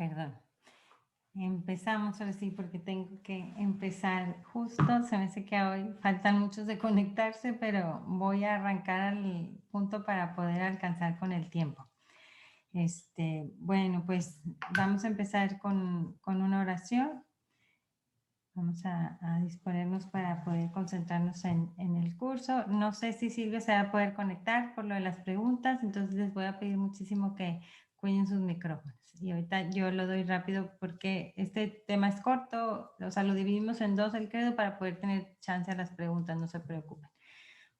Perdón. Empezamos ahora sí porque tengo que empezar justo. Se me hace que hoy faltan muchos de conectarse, pero voy a arrancar al punto para poder alcanzar con el tiempo. Bueno, pues vamos a empezar con una oración. Vamos a disponernos para poder concentrarnos en el curso. No sé si Silvia se va a poder conectar por lo de las preguntas, entonces les voy a pedir muchísimo que cuiden sus micrófonos. Y ahorita yo lo doy rápido porque este tema es corto, o sea, lo dividimos en dos el credo para poder tener chance a las preguntas, no se preocupen.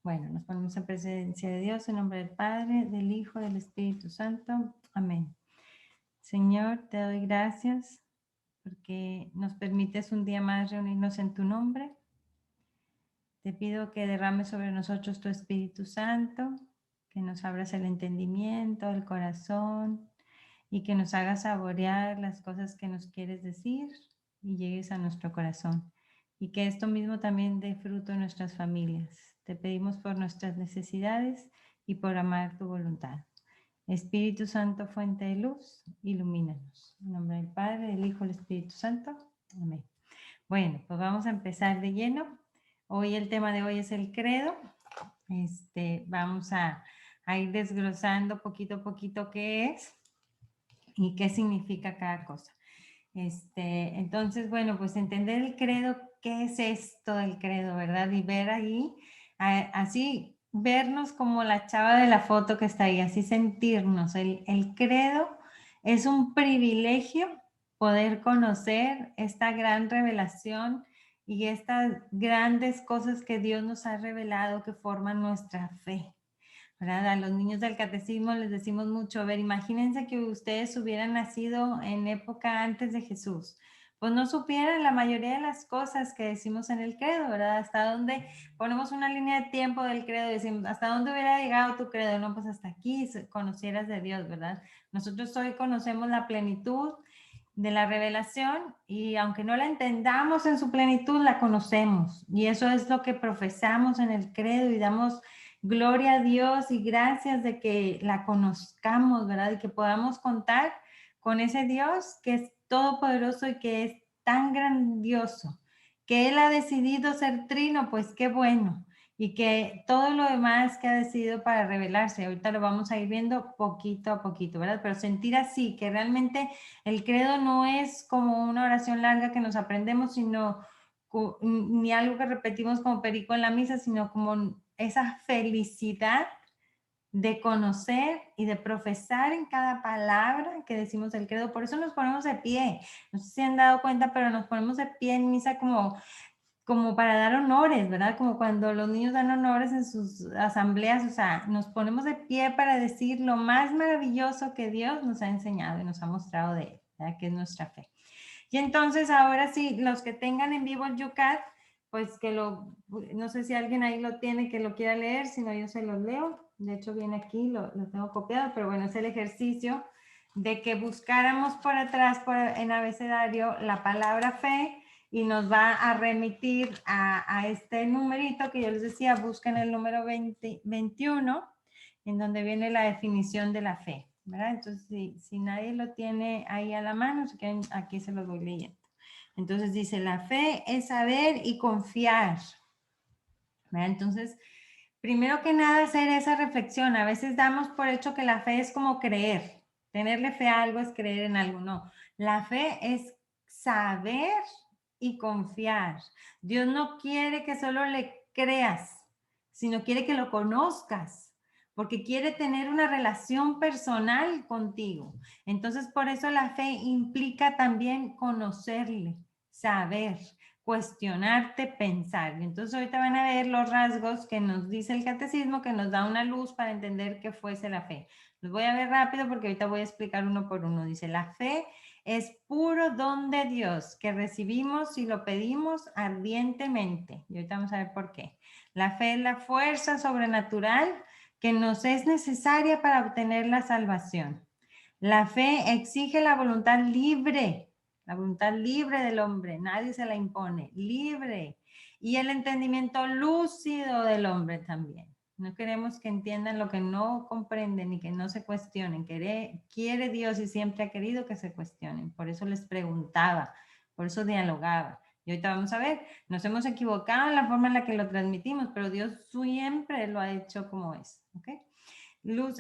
Bueno, nos ponemos en presencia de Dios, en nombre del Padre, del Hijo, del Espíritu Santo. Amén. Señor, te doy gracias porque nos permites un día más reunirnos en tu nombre. Te pido que derrames sobre nosotros tu Espíritu Santo, que nos abras el entendimiento, el corazón y que nos hagas saborear las cosas que nos quieres decir y llegues a nuestro corazón. Y que esto mismo también dé fruto en nuestras familias. Te pedimos por nuestras necesidades y por amar tu voluntad. Espíritu Santo, fuente de luz, ilumínanos. En nombre del Padre, del Hijo y del Espíritu Santo. Amén. Bueno, pues vamos a empezar de lleno. Hoy el tema de hoy es el credo. Vamos a ir desglosando poquito a poquito qué es y qué significa cada cosa. Entonces, bueno, pues entender el credo, qué es esto del credo, ¿verdad? Y ver ahí, así, vernos como la chava de la foto que está ahí, así sentirnos. El credo es un privilegio poder conocer esta gran revelación y estas grandes cosas que Dios nos ha revelado que forman nuestra fe. ¿Verdad? A los niños del catecismo les decimos mucho, a ver, imagínense que ustedes hubieran nacido en época antes de Jesús, pues no supieran la mayoría de las cosas que decimos en el credo, ¿verdad? Hasta dónde ponemos una línea de tiempo del credo y decimos, ¿hasta dónde hubiera llegado tu credo? No, pues hasta aquí conocieras de Dios, ¿verdad? Nosotros hoy conocemos la plenitud de la revelación y aunque no la entendamos en su plenitud, la conocemos. Y eso es lo que profesamos en el credo y damos gloria a Dios y gracias de que la conozcamos, ¿verdad? Y que podamos contar con ese Dios que es todopoderoso y que es tan grandioso, que Él ha decidido ser trino, pues qué bueno. Y que todo lo demás que ha decidido para revelarse, ahorita lo vamos a ir viendo poquito a poquito, ¿verdad? Pero sentir así, que realmente el credo no es como una oración larga que nos aprendemos, sino ni algo que repetimos como perico en la misa, sino como esa felicidad de conocer y de profesar en cada palabra que decimos el credo. Por eso nos ponemos de pie. No sé si han dado cuenta, pero nos ponemos de pie en misa como para dar honores, ¿verdad? Como cuando los niños dan honores en sus asambleas, o sea, nos ponemos de pie para decir lo más maravilloso que Dios nos ha enseñado y nos ha mostrado de Él, ¿verdad? Que es nuestra fe. Y entonces ahora sí, los que tengan en vivo el Yucat, pues no sé si alguien ahí lo tiene que lo quiera leer, si no yo se los leo. De hecho viene aquí, lo tengo copiado, pero bueno, es el ejercicio de que buscáramos por atrás en abecedario la palabra fe y nos va a remitir a este numerito que yo les decía, busquen el número 21, en donde viene la definición de la fe, ¿verdad? Entonces, si nadie lo tiene ahí a la mano, aquí se los voy leyendo. Entonces dice, la fe es saber y confiar, ¿verdad? Entonces, primero que nada, hacer esa reflexión. A veces damos por hecho que la fe es como creer. Tenerle fe a algo es creer en algo. No, la fe es saber y confiar. Dios no quiere que solo le creas, sino quiere que lo conozcas, porque quiere tener una relación personal contigo. Entonces, por eso la fe implica también conocerle, saber, cuestionarte, pensar. Y entonces ahorita van a ver los rasgos que nos dice el catecismo, que nos da una luz para entender qué fuese la fe. Los voy a ver rápido porque ahorita voy a explicar uno por uno. Dice, la fe es puro don de Dios que recibimos y lo pedimos ardientemente. Y ahorita vamos a ver por qué. La fe es la fuerza sobrenatural que nos es necesaria para obtener la salvación. La fe exige la voluntad libre del hombre, nadie se la impone, libre, y el entendimiento lúcido del hombre también. No queremos que entiendan lo que no comprenden y que no se cuestionen. Quiere Dios y siempre ha querido que se cuestionen. Por eso les preguntaba, por eso dialogaba. Y ahorita vamos a ver, nos hemos equivocado en la forma en la que lo transmitimos, pero Dios siempre lo ha hecho como es. ¿Ok?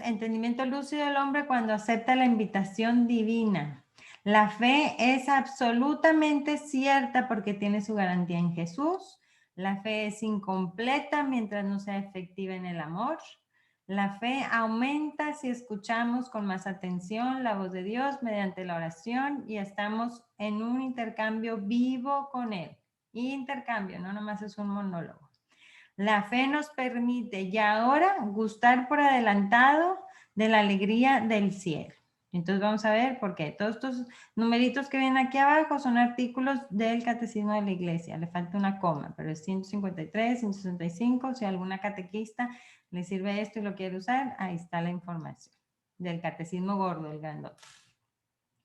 Entendimiento lúcido del hombre cuando acepta la invitación divina. La fe es absolutamente cierta porque tiene su garantía en Jesús. La fe es incompleta mientras no sea efectiva en el amor. La fe aumenta si escuchamos con más atención la voz de Dios mediante la oración y estamos en un intercambio vivo con Él. Intercambio, no nomás es un monólogo. La fe nos permite ya ahora gustar por adelantado de la alegría del cielo. Entonces vamos a ver por qué. Todos estos numeritos que vienen aquí abajo son artículos del Catecismo de la Iglesia. Le falta una coma, pero es 153, 165. Si a alguna catequista le sirve esto y lo quiere usar, ahí está la información del Catecismo gordo, el grandote.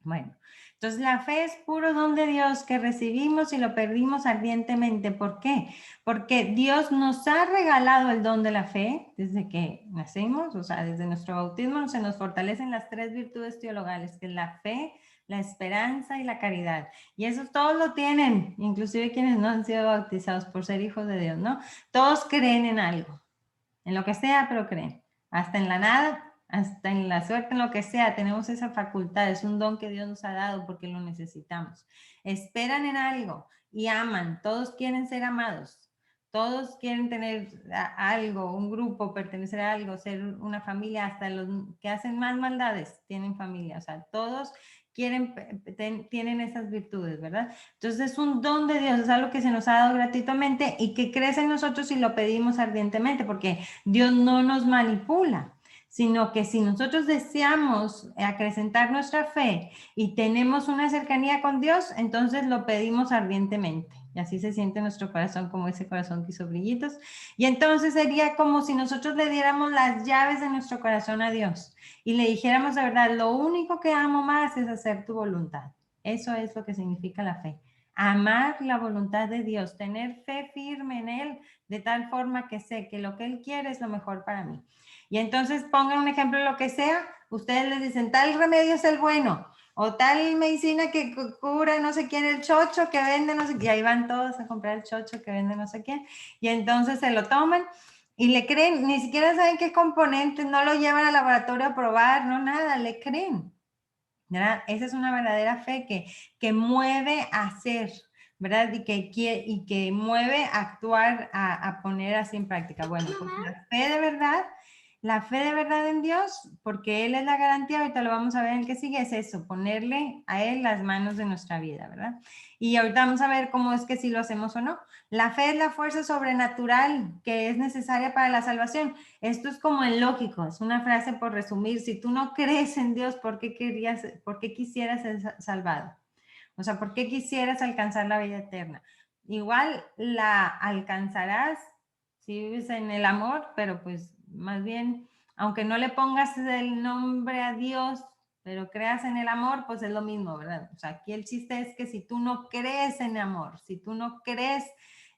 Bueno, entonces la fe es puro don de Dios que recibimos y lo perdimos ardientemente. ¿Por qué? Porque Dios nos ha regalado el don de la fe desde que nacimos, o sea, desde nuestro bautismo se nos fortalecen las tres virtudes teologales, que es la fe, la esperanza y la caridad. Y eso todos lo tienen, inclusive quienes no han sido bautizados por ser hijos de Dios, ¿no? Todos creen en algo, en lo que sea, pero creen. Hasta en la nada, hasta en la suerte, en lo que sea, tenemos esa facultad, es un don que Dios nos ha dado porque lo necesitamos. Esperan en algo y aman, todos quieren ser amados, todos quieren tener algo, un grupo, pertenecer a algo, ser una familia, hasta los que hacen más maldades tienen familia, o sea, todos tienen esas virtudes, ¿verdad? Entonces es un don de Dios, es algo que se nos ha dado gratuitamente y que crece en nosotros si lo pedimos ardientemente, porque Dios no nos manipula, sino que si nosotros deseamos acrecentar nuestra fe y tenemos una cercanía con Dios, entonces lo pedimos ardientemente. Y así se siente nuestro corazón, como ese corazón que hizo brillitos. Y entonces sería como si nosotros le diéramos las llaves de nuestro corazón a Dios y le dijéramos de verdad, lo único que amo más es hacer tu voluntad. Eso es lo que significa la fe. Amar la voluntad de Dios, tener fe firme en Él, de tal forma que sé que lo que Él quiere es lo mejor para mí. Y entonces pongan un ejemplo de lo que sea, ustedes les dicen, tal remedio es el bueno, o tal medicina que cura no sé quién, el chocho que vende no sé quién, y ahí van todos a comprar el chocho que vende no sé quién, y entonces se lo toman y le creen, ni siquiera saben qué componentes, no lo llevan al laboratorio a probar, no nada, le creen. ¿Verdad? Esa es una verdadera fe que mueve a hacer, ¿verdad? Y que mueve a actuar, a poner así en práctica. Bueno, pues la fe de verdad en Dios, porque Él es la garantía, ahorita lo vamos a ver en el que sigue, es eso, ponerle a Él las manos de nuestra vida, ¿verdad? Y ahorita vamos a ver cómo es que si lo hacemos o no. La fe es la fuerza sobrenatural que es necesaria para la salvación. Esto es como en lógico, es una frase por resumir. Si tú no crees en Dios, por qué quisieras ser salvado? O sea, ¿por qué quisieras alcanzar la vida eterna? Igual la alcanzarás si vives en el amor, pero pues más bien, aunque no le pongas el nombre a Dios, pero creas en el amor, pues es lo mismo, ¿verdad? O sea, aquí el chiste es que si tú no crees en amor, si tú no crees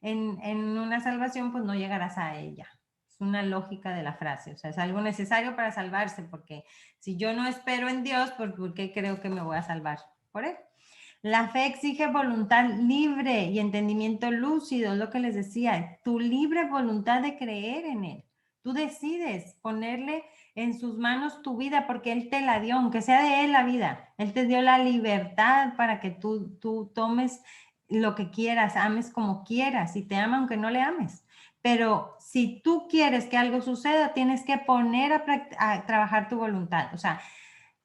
en una salvación, pues no llegarás a ella. Es una lógica de la frase, o sea, es algo necesario para salvarse, porque si yo no espero en Dios, pues ¿por qué creo que me voy a salvar? Por Él. La fe exige voluntad libre y entendimiento lúcido, es lo que les decía, tu libre voluntad de creer en Él. Tú decides ponerle en sus manos tu vida porque Él te la dio, aunque sea de Él la vida. Él te dio la libertad para que tú tomes lo que quieras, ames como quieras y te ama aunque no le ames. Pero si tú quieres que algo suceda, tienes que poner a trabajar tu voluntad. O sea,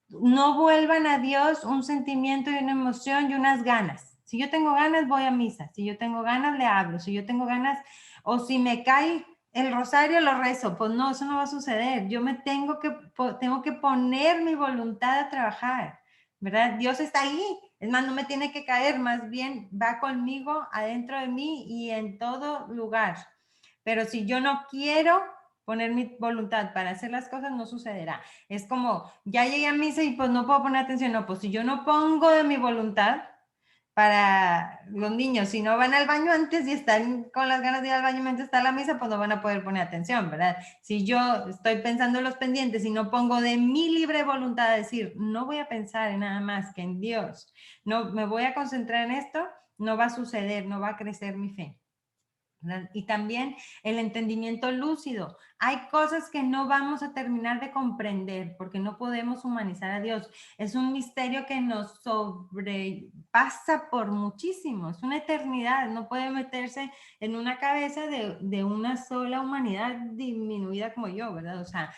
no vuelvan a Dios un sentimiento y una emoción y unas ganas. Si yo tengo ganas, voy a misa. Si yo tengo ganas, le hablo. Si yo tengo ganas, o si me cae el rosario, lo rezo. Pues no, eso no va a suceder. Yo tengo que poner mi voluntad a trabajar, ¿verdad? Dios está ahí. Es más, no me tiene que caer, más bien va conmigo adentro de mí y en todo lugar. Pero si yo no quiero poner mi voluntad para hacer las cosas, no sucederá. Es como, ya llegué a misa y pues no puedo poner atención. No, pues si yo no pongo de mi voluntad, para los niños, si no van al baño antes y están con las ganas de ir al baño mientras está la misa, pues no van a poder poner atención, ¿verdad? Si yo estoy pensando en los pendientes y no pongo de mi libre voluntad a decir, no voy a pensar en nada más que en Dios, no me voy a concentrar en esto, no va a suceder, no va a crecer mi fe. ¿Verdad? Y también el entendimiento lúcido. Hay cosas que no vamos a terminar de comprender porque no podemos humanizar a Dios. Es un misterio que nos sobrepasa por muchísimo. Es una eternidad. No puede meterse en una cabeza de una sola humanidad disminuida como yo, ¿verdad? O sea,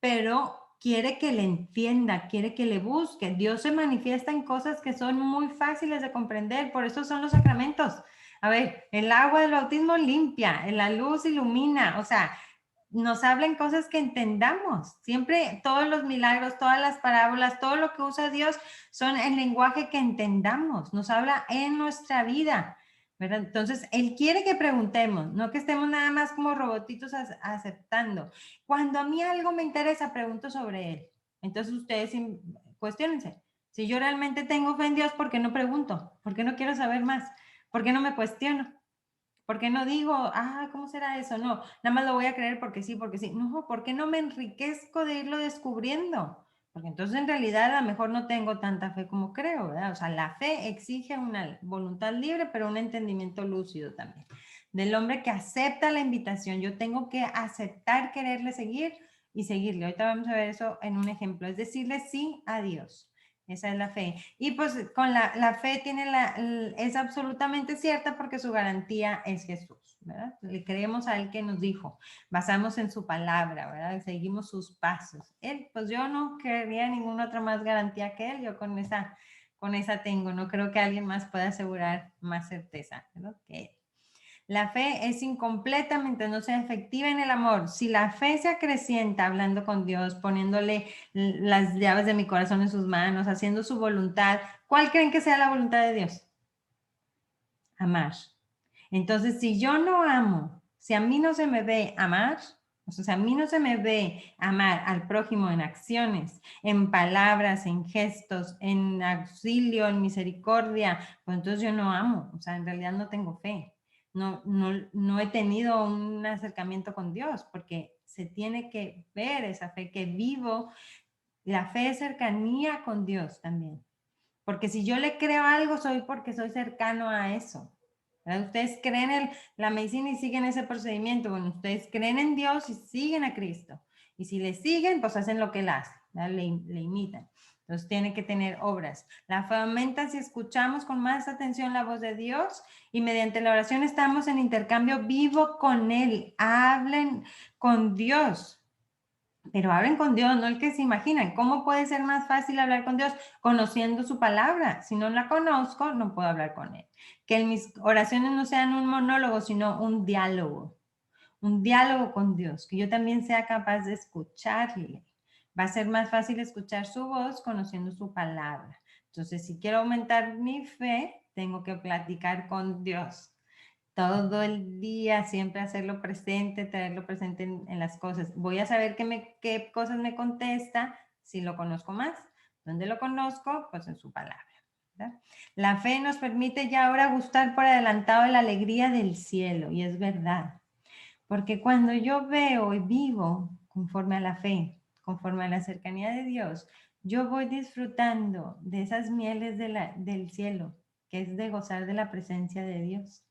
pero quiere que le entienda, quiere que le busque. Dios se manifiesta en cosas que son muy fáciles de comprender, por eso son los sacramentos. A ver, el agua del bautismo limpia, la luz ilumina, o sea, nos hablan cosas que entendamos. Siempre todos los milagros, todas las parábolas, todo lo que usa Dios son el lenguaje que entendamos, nos habla en nuestra vida. ¿Verdad? Entonces, Él quiere que preguntemos, no que estemos nada más como robotitos aceptando. Cuando a mí algo me interesa, pregunto sobre él. Entonces ustedes cuestionense. Si yo realmente tengo fe en Dios, ¿por qué no pregunto? ¿Por qué no quiero saber más? ¿Por qué no me cuestiono? ¿Por qué no digo, ¿cómo será eso? No, nada más lo voy a creer porque sí, porque sí. No, ¿por qué no me enriquezco de irlo descubriendo? Porque entonces en realidad a lo mejor no tengo tanta fe como creo, ¿verdad? O sea, la fe exige una voluntad libre, pero un entendimiento lúcido también. Del hombre que acepta la invitación. Yo tengo que aceptar quererle seguir y seguirle. Ahorita vamos a ver eso en un ejemplo. Es decirle sí a Dios. Esa es la fe. Y pues con la fe tiene es absolutamente cierta porque su garantía es Jesús, ¿verdad? Le creemos a Él que nos dijo, basamos en su palabra, ¿verdad? Seguimos sus pasos. Él, pues yo no creería ninguna otra más garantía que Él, yo con esa tengo, no creo que alguien más pueda asegurar más certeza, ¿verdad? Que Él. La fe es incompleta mientras no sea efectiva en el amor. Si la fe se acrecienta hablando con Dios, poniéndole las llaves de mi corazón en sus manos, haciendo su voluntad, ¿cuál creen que sea la voluntad de Dios? Amar. Entonces, si yo no amo, si a mí no se me ve amar, o sea, si a mí no se me ve amar al prójimo en acciones, en palabras, en gestos, en auxilio, en misericordia, pues entonces yo no amo, o sea, en realidad no tengo fe. No he tenido un acercamiento con Dios porque se tiene que ver esa fe que vivo. La fe es cercanía con Dios también. Porque si yo le creo algo, soy porque soy cercano a eso. ¿Verdad? Ustedes creen en la medicina y siguen ese procedimiento. Bueno, ustedes creen en Dios y siguen a Cristo. Y si le siguen, pues hacen lo que él hace, le imitan. Entonces tiene que tener obras. La fe aumenta si escuchamos con más atención la voz de Dios y mediante la oración estamos en intercambio vivo con Él. Hablen con Dios. Pero hablen con Dios, no el que se imaginan. ¿Cómo puede ser más fácil hablar con Dios? Conociendo su palabra. Si no la conozco, no puedo hablar con Él. Que mis oraciones no sean un monólogo, sino un diálogo. Un diálogo con Dios. Que yo también sea capaz de escucharle. Va a ser más fácil escuchar su voz conociendo su palabra. Entonces, si quiero aumentar mi fe, tengo que platicar con Dios todo el día, siempre hacerlo presente, traerlo presente en las cosas. Voy a saber qué cosas me contesta si lo conozco más. ¿Dónde lo conozco? Pues en su palabra. ¿Verdad? La fe nos permite ya ahora gustar por adelantado la alegría del cielo, y es verdad. Porque cuando yo veo y vivo conforme a la fe, conforme a la cercanía de Dios, yo voy disfrutando de esas mieles del cielo, que es de gozar de la presencia de Dios.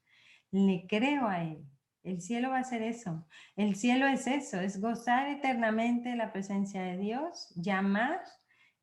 Le creo a Él. El cielo va a ser eso. El cielo es eso, es gozar eternamente de la presencia de Dios, llamar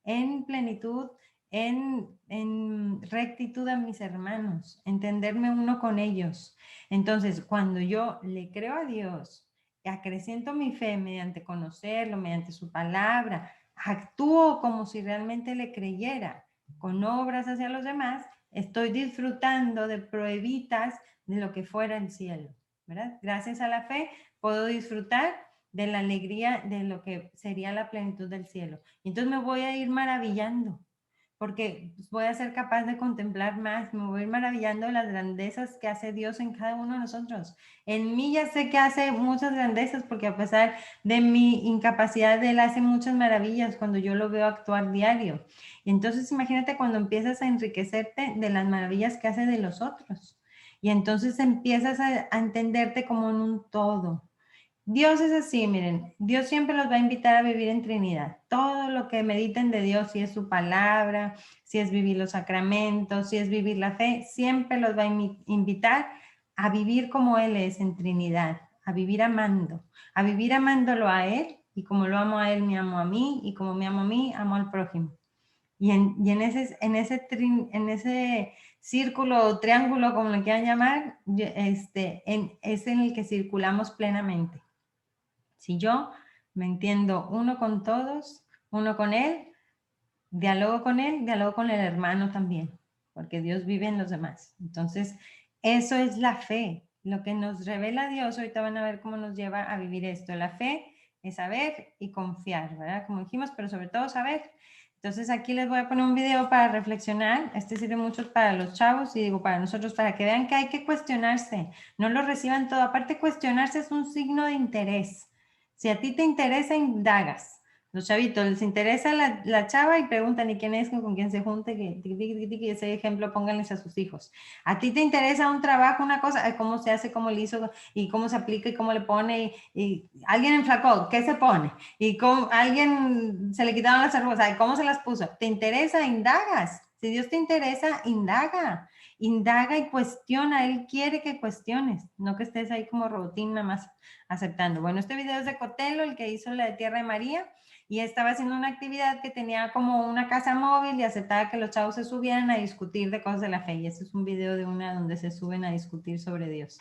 en plenitud, en rectitud a mis hermanos, entenderme uno con ellos. Entonces, cuando yo le creo a Dios, acreciento mi fe mediante conocerlo, mediante su palabra, actúo como si realmente le creyera, con obras hacia los demás, estoy disfrutando de pruebitas de lo que fuera el cielo, ¿verdad? Gracias a la fe puedo disfrutar de la alegría de lo que sería la plenitud del cielo. Y entonces me voy a ir maravillando. porque voy a ser capaz de contemplar más, me voy a ir maravillando de las grandezas que hace Dios en cada uno de nosotros. En mí ya sé que hace muchas grandezas, porque a pesar de mi incapacidad, Él hace muchas maravillas cuando yo lo veo actuar diario. Entonces imagínate cuando empiezas a enriquecerte de las maravillas que hace de los otros. Y entonces empiezas a entenderte como en un todo. Dios es así, miren, Dios siempre los va a invitar a vivir en Trinidad. Todo lo que mediten de Dios, si es su palabra, si es vivir los sacramentos, si es vivir la fe, siempre los va a invitar a vivir como Él es en Trinidad, a vivir amándolo a Él, y como lo amo a Él, me amo a mí, y como me amo a mí, amo al prójimo. Y en ese círculo o triángulo, como lo quieran llamar, es en el que circulamos plenamente. Si yo me entiendo uno con todos, uno con Él, dialogo con el hermano también, porque Dios vive en los demás. Entonces, eso es la fe. Lo que nos revela Dios, ahorita van a ver cómo nos lleva a vivir esto. La fe es saber y confiar, ¿verdad? Como dijimos, pero sobre todo saber. Entonces aquí les voy a poner un video para reflexionar. Este sirve mucho para los chavos y digo para nosotros, para que vean que hay que cuestionarse. No lo reciban todo. Aparte, cuestionarse es un signo de interés. Si a ti te interesa, indagas. Los chavitos les interesa la chava y preguntan ¿y quién es? ¿Con quién se junte? Que ese ejemplo pónganles a sus hijos. A ti te interesa un trabajo, una cosa, cómo se hace, cómo le hizo y cómo se aplica y cómo le pone. Y alguien enflacó, ¿qué se pone? Y cómo, alguien se le quitaron las arrugas, ¿cómo se las puso? ¿Te interesa? Indagas. Si Dios te interesa, indaga. Indaga y cuestiona. Él quiere que cuestiones, no que estés ahí como robotín nada más aceptando. Bueno, este video es de Cotelo, el que hizo la de Tierra de María, y estaba haciendo una actividad que tenía como una casa móvil y aceptaba que los chavos se subieran a discutir de cosas de la fe. Y ese es un video de una donde se suben a discutir sobre Dios.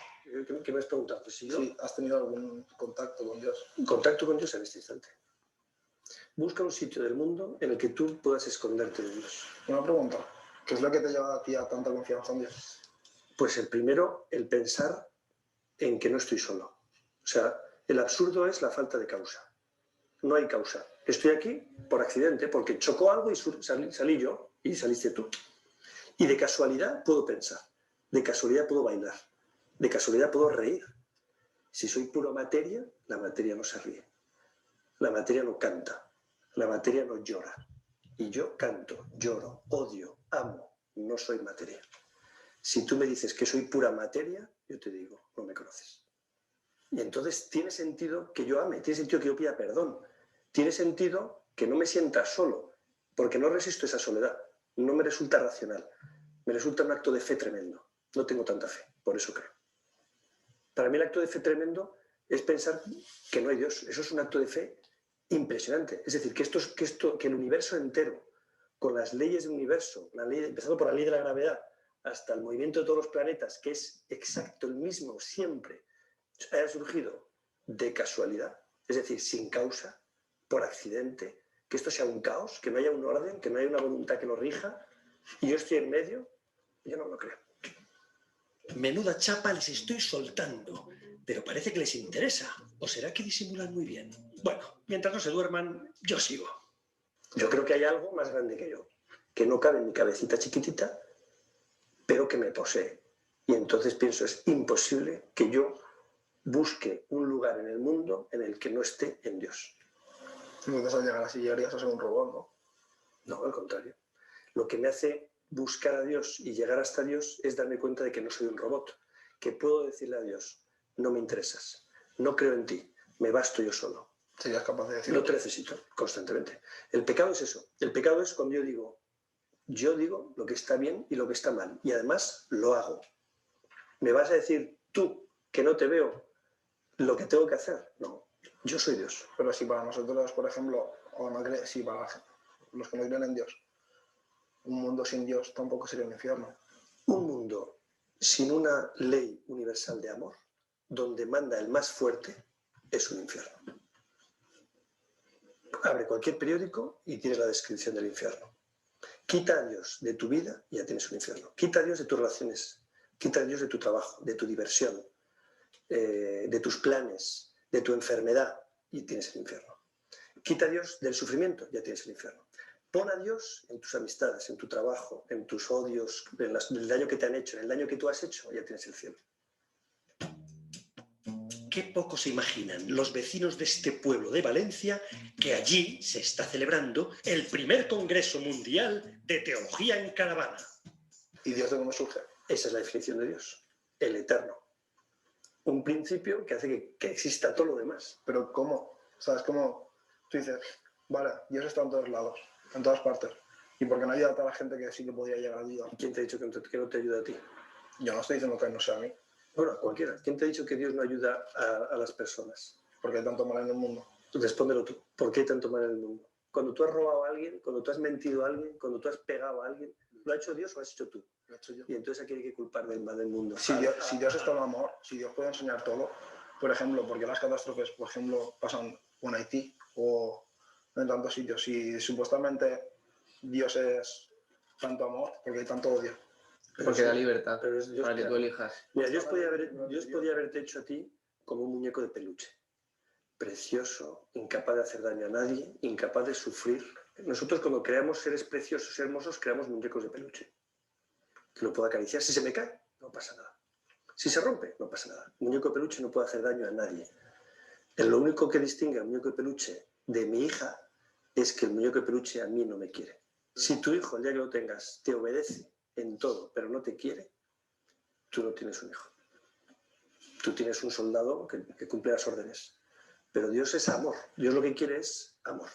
¿Qué me has preguntado? Pues si sí, ¿has tenido algún contacto con Dios? Contacto con Dios en este instante. Busca un sitio del mundo en el que tú puedas esconderte de Dios. Una pregunta, ¿qué es lo que te lleva a ti a tanta confianza en Dios? Pues el primero, el pensar en que no estoy solo. O sea, el absurdo es la falta de causa. No hay causa. Estoy aquí por accidente, porque chocó algo y salí yo y saliste tú. Y de casualidad puedo pensar, de casualidad puedo bailar, de casualidad puedo reír. Si soy pura materia, la materia no se ríe. La materia no canta, la materia no llora. Y yo canto, lloro, odio, amo, no soy materia. Si tú me dices que soy pura materia, yo te digo, no me conoces. Y entonces tiene sentido que yo ame, tiene sentido que yo pida perdón, tiene sentido que no me sienta solo, porque no resisto esa soledad, no me resulta racional, me resulta un acto de fe tremendo. No tengo tanta fe, por eso creo. Para mí el acto de fe tremendo es pensar que no hay Dios. Eso es un acto de fe impresionante. Es decir, que el universo entero, con las leyes del universo, empezando por la ley de la gravedad, hasta el movimiento de todos los planetas, que es exacto el mismo siempre, haya surgido de casualidad, es decir, sin causa, por accidente, que esto sea un caos, que no haya un orden, que no haya una voluntad que lo rija, y yo estoy en medio, yo no lo creo. Menuda chapa les estoy soltando, pero parece que les interesa. ¿O será que disimulan muy bien? Bueno, mientras no se duerman, yo sigo. Yo creo que hay algo más grande que yo, que no cabe en mi cabecita chiquitita, pero que me posee. Y entonces pienso, es imposible que yo busque un lugar en el mundo en el que no esté en Dios. Entonces al llegar así llegarías a ser un robot, ¿no? No, al contrario. Lo que me hace buscar a Dios y llegar hasta Dios es darme cuenta de que no soy un robot, que puedo decirle a Dios, no me interesas, no creo en ti, me basto yo solo. ¿Serías capaz de decirlo? No te necesito constantemente. El pecado es eso. El pecado es cuando yo digo lo que está bien y lo que está mal, y además lo hago. ¿Me vas a decir tú, que no te veo, lo que tengo que hacer? No, yo soy Dios. Pero si para nosotros, por ejemplo, o no si para los que no creen en Dios, un mundo sin Dios tampoco sería un infierno. Un mundo sin una ley universal de amor, donde manda el más fuerte, es un infierno. Abre cualquier periódico y tienes la descripción del infierno. Quita a Dios de tu vida y ya tienes un infierno. Quita a Dios de tus relaciones, quita a Dios de tu trabajo, de tu diversión, de tus planes, de tu enfermedad y tienes el infierno. Quita a Dios del sufrimiento, ya tienes el infierno. Pon a Dios en tus amistades, en tu trabajo, en tus odios, en el daño que te han hecho, en el daño que tú has hecho, ya tienes el cielo. Qué poco se imaginan los vecinos de este pueblo de Valencia que allí se está celebrando el primer Congreso Mundial de Teología en Caravana. ¿Y Dios de dónde surge? Esa es la definición de Dios, el eterno. Un principio que hace que exista todo lo demás. Pero ¿cómo? ¿Sabes cómo? Tú dices, vale, Dios está en todos lados, en todas partes. ¿Y por qué no ayuda a toda la gente que sí que podría llegar a ayudar? ¿Quién te ha dicho que no te ayuda a ti? Yo no estoy diciendo que no sea a mí, Bueno, a cualquiera. ¿Quién te ha dicho que Dios no ayuda a las personas? porque hay tanto mal en el mundo. Respóndelo tú. ¿Por qué hay tanto mal en el mundo? Cuando tú has robado a alguien, cuando tú has mentido a alguien, cuando tú has pegado a alguien, ¿lo ha hecho Dios o lo has hecho tú? Lo he hecho yo. Y entonces ¿a quién hay que culpar del mal del mundo? Si Dios está en amor, si Dios puede enseñar todo, por ejemplo, porque las catástrofes, por ejemplo, pasan en Haití o en tantos sitios, si supuestamente Dios es tanto amor, porque hay tanto odio. Porque da libertad Pero es Dios, para que tú claro. elijas. Mira, Dios podía haberte hecho a ti como un muñeco de peluche. Precioso, incapaz de hacer daño a nadie, incapaz de sufrir. Nosotros cuando creamos seres preciosos y hermosos, creamos muñecos de peluche. Que lo puedo acariciar. Si se me cae, no pasa nada. Si se rompe, no pasa nada. Un muñeco de peluche no puede hacer daño a nadie. Lo único que distingue al muñeco de peluche de mi hija es que el muñeco de peluche a mí no me quiere. Si tu hijo, el día que lo tengas, te obedece en todo, pero no te quiere, tú no tienes un hijo. Tú tienes un soldado que cumple las órdenes. Pero Dios es amor. Dios lo que quiere es amor.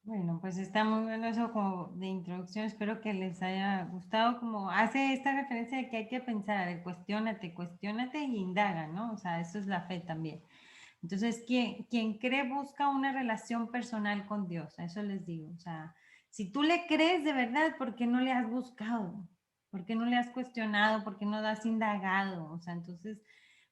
Bueno, pues está muy bueno eso como de introducción. Espero que les haya gustado. Como hace esta referencia de que hay que pensar, a ver, cuestiónate y indaga, ¿no? O sea, eso es la fe también. Entonces, quien cree busca una relación personal con Dios, a eso les digo. O sea, si tú le crees de verdad, ¿por qué no le has buscado? ¿Por qué no le has cuestionado? ¿Por qué no le has indagado? O sea, entonces,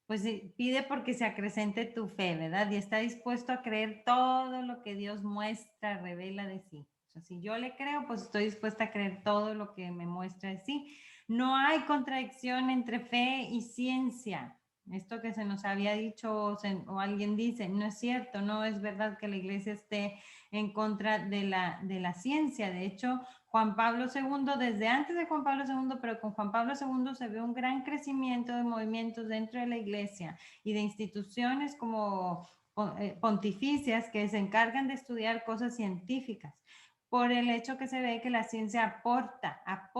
pues pide porque se acrecente tu fe, ¿verdad? Y está dispuesto a creer todo lo que Dios muestra, revela de sí. O sea, si yo le creo, pues estoy dispuesta a creer todo lo que me muestra de sí. No hay contradicción entre fe y ciencia. Esto que se nos había dicho o alguien dice, no es cierto, no es verdad que la iglesia esté en contra de la ciencia. De hecho, Juan Pablo II, desde antes de Juan Pablo II, pero con Juan Pablo II se ve un gran crecimiento de movimientos dentro de la iglesia y de instituciones como pontificias que se encargan de estudiar cosas científicas, por el hecho que se ve que la ciencia aporta a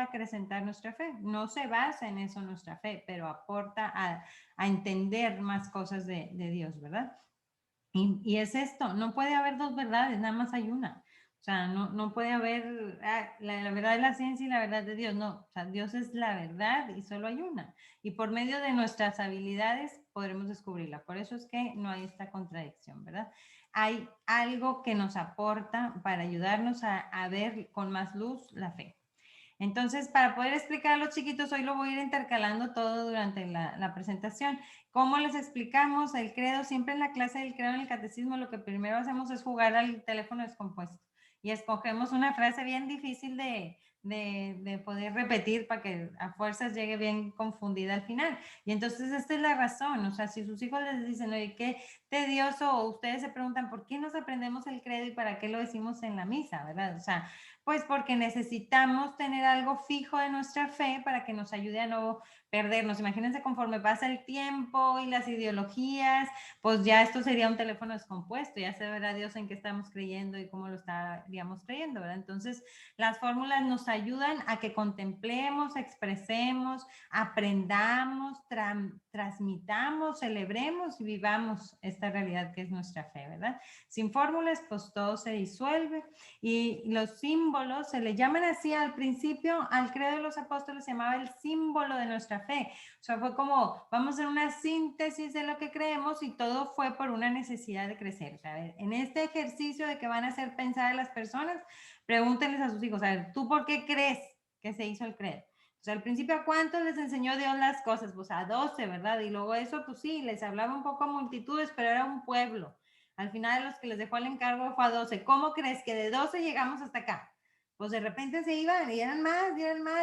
acrecentar nuestra fe. No se basa en eso nuestra fe, pero aporta a entender más cosas de Dios, ¿verdad? Y es esto, no puede haber dos verdades, nada más hay una. O sea, no puede haber la verdad de la ciencia y la verdad de Dios, no. O sea, Dios es la verdad y solo hay una. Y por medio de nuestras habilidades podremos descubrirla. Por eso es que no hay esta contradicción, ¿verdad? Hay algo que nos aporta para ayudarnos a ver con más luz la fe. Entonces, para poder explicar a los chiquitos, hoy lo voy a ir intercalando todo durante la presentación. ¿Cómo les explicamos el credo? Siempre en la clase del credo en el catecismo, lo que primero hacemos es jugar al teléfono descompuesto y escogemos una frase bien difícil de poder repetir para que a fuerzas llegue bien confundida al final. Y entonces esta es la razón, o sea, si sus hijos les dicen, oye, qué tedioso, o ustedes se preguntan, ¿por qué nos aprendemos el credo y para qué lo decimos en la misa, verdad? O sea, pues porque necesitamos tener algo fijo de nuestra fe para que nos ayude a no perdernos. Imagínense conforme pasa el tiempo y las ideologías, pues ya esto sería un teléfono descompuesto, ya se verá Dios en qué estamos creyendo y cómo lo estaríamos creyendo, ¿verdad? Entonces, las fórmulas nos ayudan a que contemplemos, expresemos, aprendamos, transmitamos, celebremos y vivamos esta realidad que es nuestra fe, ¿verdad? Sin fórmulas, pues todo se disuelve y los símbolos se le llaman así al principio, al credo de los apóstoles se llamaba el símbolo de nuestra fe. O sea, fue como, vamos a hacer una síntesis de lo que creemos y todo fue por una necesidad de crecer. O sea, a ver, en este ejercicio de que van a hacer pensar a las personas, pregúntenles a sus hijos, a ver, ¿tú por qué crees que se hizo el credo? O sea, al principio, ¿a cuántos les enseñó Dios las cosas? Pues a 12, ¿verdad? Y luego eso, pues sí, les hablaba un poco a multitudes, pero era un pueblo. Al final, los que les dejó el encargo fue a 12. ¿Cómo crees que de 12 llegamos hasta acá? pues de repente se iban y eran más,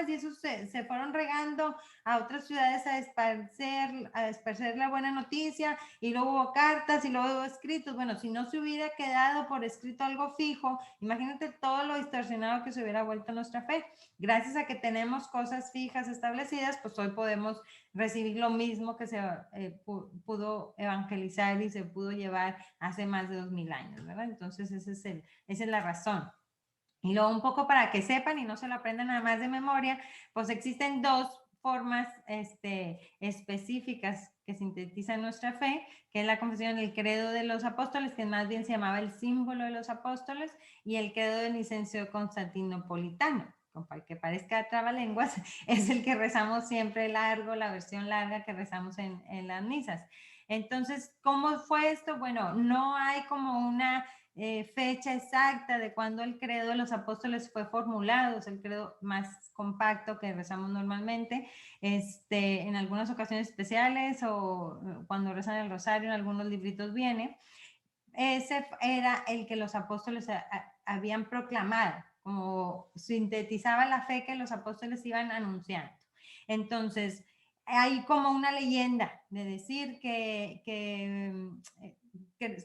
y esos se fueron regando a otras ciudades a esparcer la buena noticia, y luego hubo cartas y luego hubo escritos. Bueno, si no se hubiera quedado por escrito algo fijo, imagínate todo lo distorsionado que se hubiera vuelto nuestra fe. Gracias a que tenemos cosas fijas establecidas, pues hoy podemos recibir lo mismo que se pudo evangelizar y se pudo llevar hace más de 2000 años, ¿verdad? Entonces esa es la razón. Y luego un poco para que sepan y no se lo aprendan nada más de memoria, pues existen dos formas específicas que sintetizan nuestra fe, que es la confesión del credo de los apóstoles, que más bien se llamaba el símbolo de los apóstoles, y el credo de Nicencio Constantinopolitano, para que parezca trabalenguas, es el que rezamos siempre largo, la versión larga que rezamos en las misas. Entonces, ¿cómo fue esto? Bueno, no hay como una fecha exacta de cuando el credo de los apóstoles fue formulado, es el credo más compacto que rezamos normalmente, en algunas ocasiones especiales o cuando rezan el rosario en algunos libritos viene. Ese era el que los apóstoles habían proclamado, como sintetizaba la fe que los apóstoles iban anunciando. Entonces, hay como una leyenda de decir que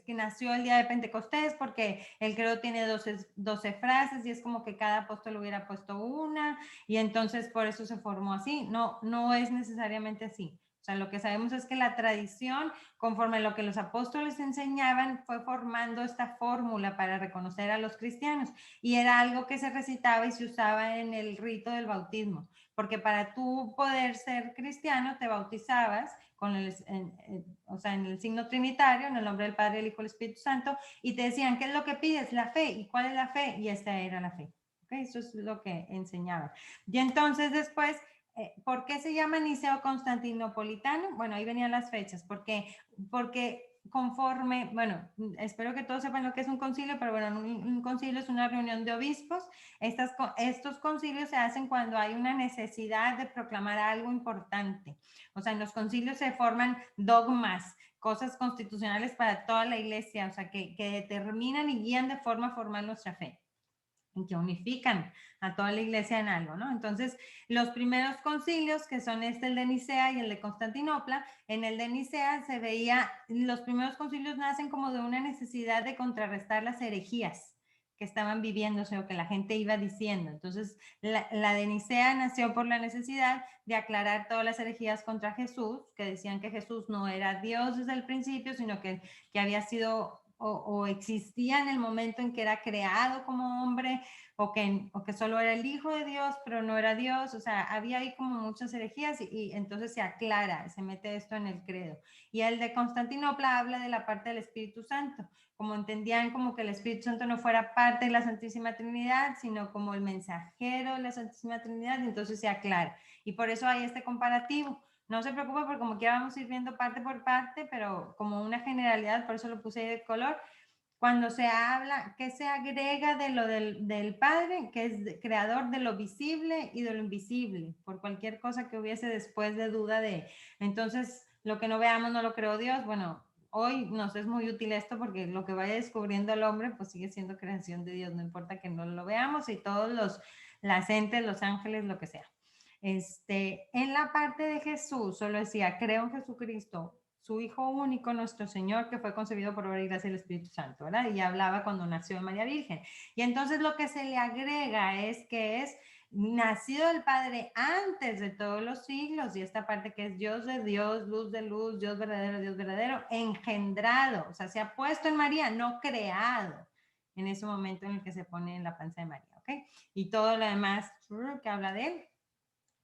nació el día de Pentecostés, porque el credo tiene 12 frases y es como que cada apóstol hubiera puesto una, y entonces por eso se formó así. No, no es necesariamente así. O sea, lo que sabemos es que la tradición, conforme a lo que los apóstoles enseñaban, fue formando esta fórmula para reconocer a los cristianos, y era algo que se recitaba y se usaba en el rito del bautismo, porque para tú poder ser cristiano te bautizabas con en el signo trinitario, en el nombre del Padre, el Hijo y el Espíritu Santo, y te decían, ¿qué es lo que pides? La fe. ¿Y cuál es la fe? Y esta era la fe. ¿Okay? Eso es lo que enseñaban. Y entonces después, ¿por qué se llama Niceo Constantinopolitano? Bueno, ahí venían las fechas. Porque conforme, bueno, espero que todos sepan lo que es un concilio, pero bueno, un concilio es una reunión de obispos. Estos concilios se hacen cuando hay una necesidad de proclamar algo importante. O sea, en los concilios se forman dogmas, cosas constitucionales para toda la iglesia, o sea, que determinan y guían de forma formal nuestra fe, y que unifican a toda la iglesia en algo, ¿no? Entonces, los primeros concilios, que son el de Nicea y el de Constantinopla, en el de Nicea se veía, los primeros concilios nacen como de una necesidad de contrarrestar las herejías que estaban viviéndose o que la gente iba diciendo. Entonces, la de Nicea nació por la necesidad de aclarar todas las herejías contra Jesús, que decían que Jesús no era Dios desde el principio, sino que había sido o existía en el momento en que era creado como hombre, o que solo era el Hijo de Dios, pero no era Dios. O sea, había ahí como muchas herejías, y entonces se aclara, se mete esto en el credo. Y el de Constantinopla habla de la parte del Espíritu Santo, como entendían como que el Espíritu Santo no fuera parte de la Santísima Trinidad, sino como el mensajero de la Santísima Trinidad, y entonces se aclara. Y por eso hay este comparativo. No se preocupe, porque como que vamos a ir viendo parte por parte, pero como una generalidad, por eso lo puse ahí de color. Cuando se habla, ¿qué se agrega de lo del Padre? Que es creador de lo visible y de lo invisible, por cualquier cosa que hubiese después de duda de, entonces, lo que no veamos no lo creó Dios. Bueno, hoy nos es muy útil esto, porque lo que vaya descubriendo el hombre, pues sigue siendo creación de Dios, no importa que no lo veamos, y todos las entes, los ángeles, lo que sea. En la parte de Jesús, solo decía, creo en Jesucristo, su Hijo único, nuestro Señor, que fue concebido por obra y gracia del Espíritu Santo, ¿verdad? Y hablaba cuando nació de María Virgen. Y entonces lo que se le agrega es que es nacido del Padre antes de todos los siglos, y esta parte que es Dios de Dios, luz de luz, Dios verdadero, engendrado, o sea, se ha puesto en María, no creado, en ese momento en el que se pone en la panza de María, ¿ok? Y todo lo demás que habla de él.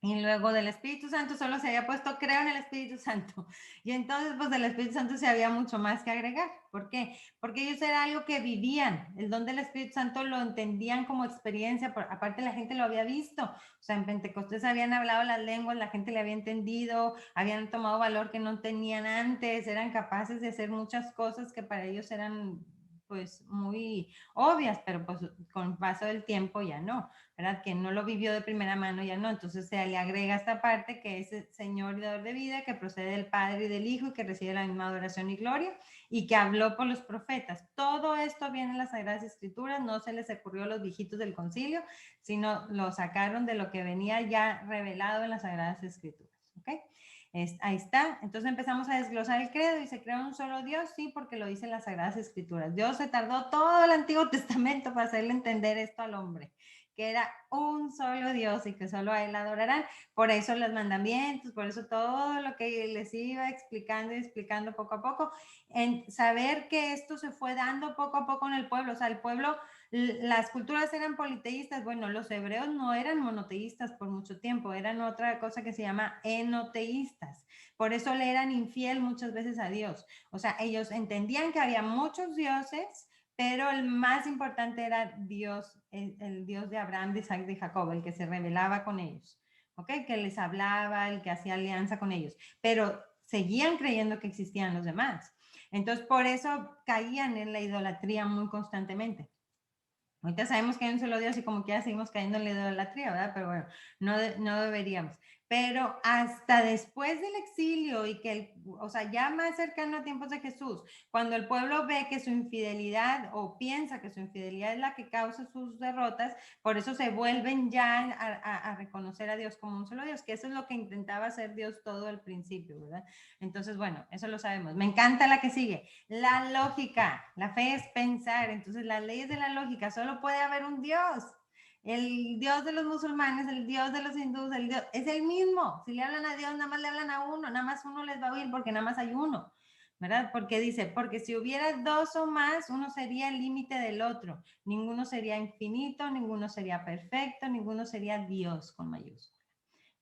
Y luego del Espíritu Santo solo se había puesto, creo en el Espíritu Santo. Y entonces, pues del Espíritu Santo se había mucho más que agregar. ¿Por qué? Porque ellos era algo que vivían. El don del Espíritu Santo lo entendían como experiencia. Aparte, la gente lo había visto. O sea, en Pentecostés habían hablado las lenguas, la gente le había entendido, habían tomado valor que no tenían antes, eran capaces de hacer muchas cosas que para ellos eran pues muy obvias, pero pues con paso del tiempo ya no, ¿verdad? Que no lo vivió de primera mano ya no, entonces se le agrega esta parte que es el Señor y dador de vida, que procede del Padre y del Hijo y que recibe la misma adoración y gloria y que habló por los profetas. Todo esto viene en las Sagradas Escrituras, no se les ocurrió a los viejitos del concilio, sino lo sacaron de lo que venía ya revelado en las Sagradas Escrituras, ¿ok? Ahí está. Entonces empezamos a desglosar el credo y se crea un solo Dios, sí, porque lo dicen las Sagradas Escrituras. Dios se tardó todo el Antiguo Testamento para hacerle entender esto al hombre, que era un solo Dios y que solo a Él adorarán. Por eso los mandamientos, por eso todo lo que les iba explicando y explicando poco a poco, en saber que esto se fue dando poco a poco en el pueblo. O sea, el pueblo, las culturas eran politeístas. Bueno, los hebreos no eran monoteístas por mucho tiempo, eran otra cosa que se llama enoteístas. Por eso le eran infiel muchas veces a Dios. O sea, ellos entendían que había muchos dioses, pero el más importante era Dios, el Dios de Abraham, de Isaac, de Jacob, el que se revelaba con ellos, ¿ok? Que les hablaba, el que hacía alianza con ellos, pero seguían creyendo que existían los demás. Entonces, por eso caían en la idolatría muy constantemente. Ahorita sabemos que hay un solo Dios y como quiera seguimos cayendo en la idolatría, ¿verdad? Pero bueno, no deberíamos. Pero hasta después del exilio y que, o sea, ya más cercano a tiempos de Jesús, cuando el pueblo ve que su infidelidad o piensa que su infidelidad es la que causa sus derrotas, por eso se vuelven ya a reconocer a Dios como un solo Dios, que eso es lo que intentaba hacer Dios todo al principio, ¿verdad? Entonces, bueno, eso lo sabemos. Me encanta la que sigue. La lógica, la fe es pensar, entonces las leyes de la lógica, solo puede haber un Dios. El Dios de los musulmanes, el Dios de los hindúes, el Dios, es el mismo. Si le hablan a Dios, nada más le hablan a uno, nada más uno les va a oír porque nada más hay uno, ¿verdad? Porque dice, porque si hubiera dos o más, uno sería el límite del otro. Ninguno sería infinito, ninguno sería perfecto, ninguno sería Dios con mayúscula,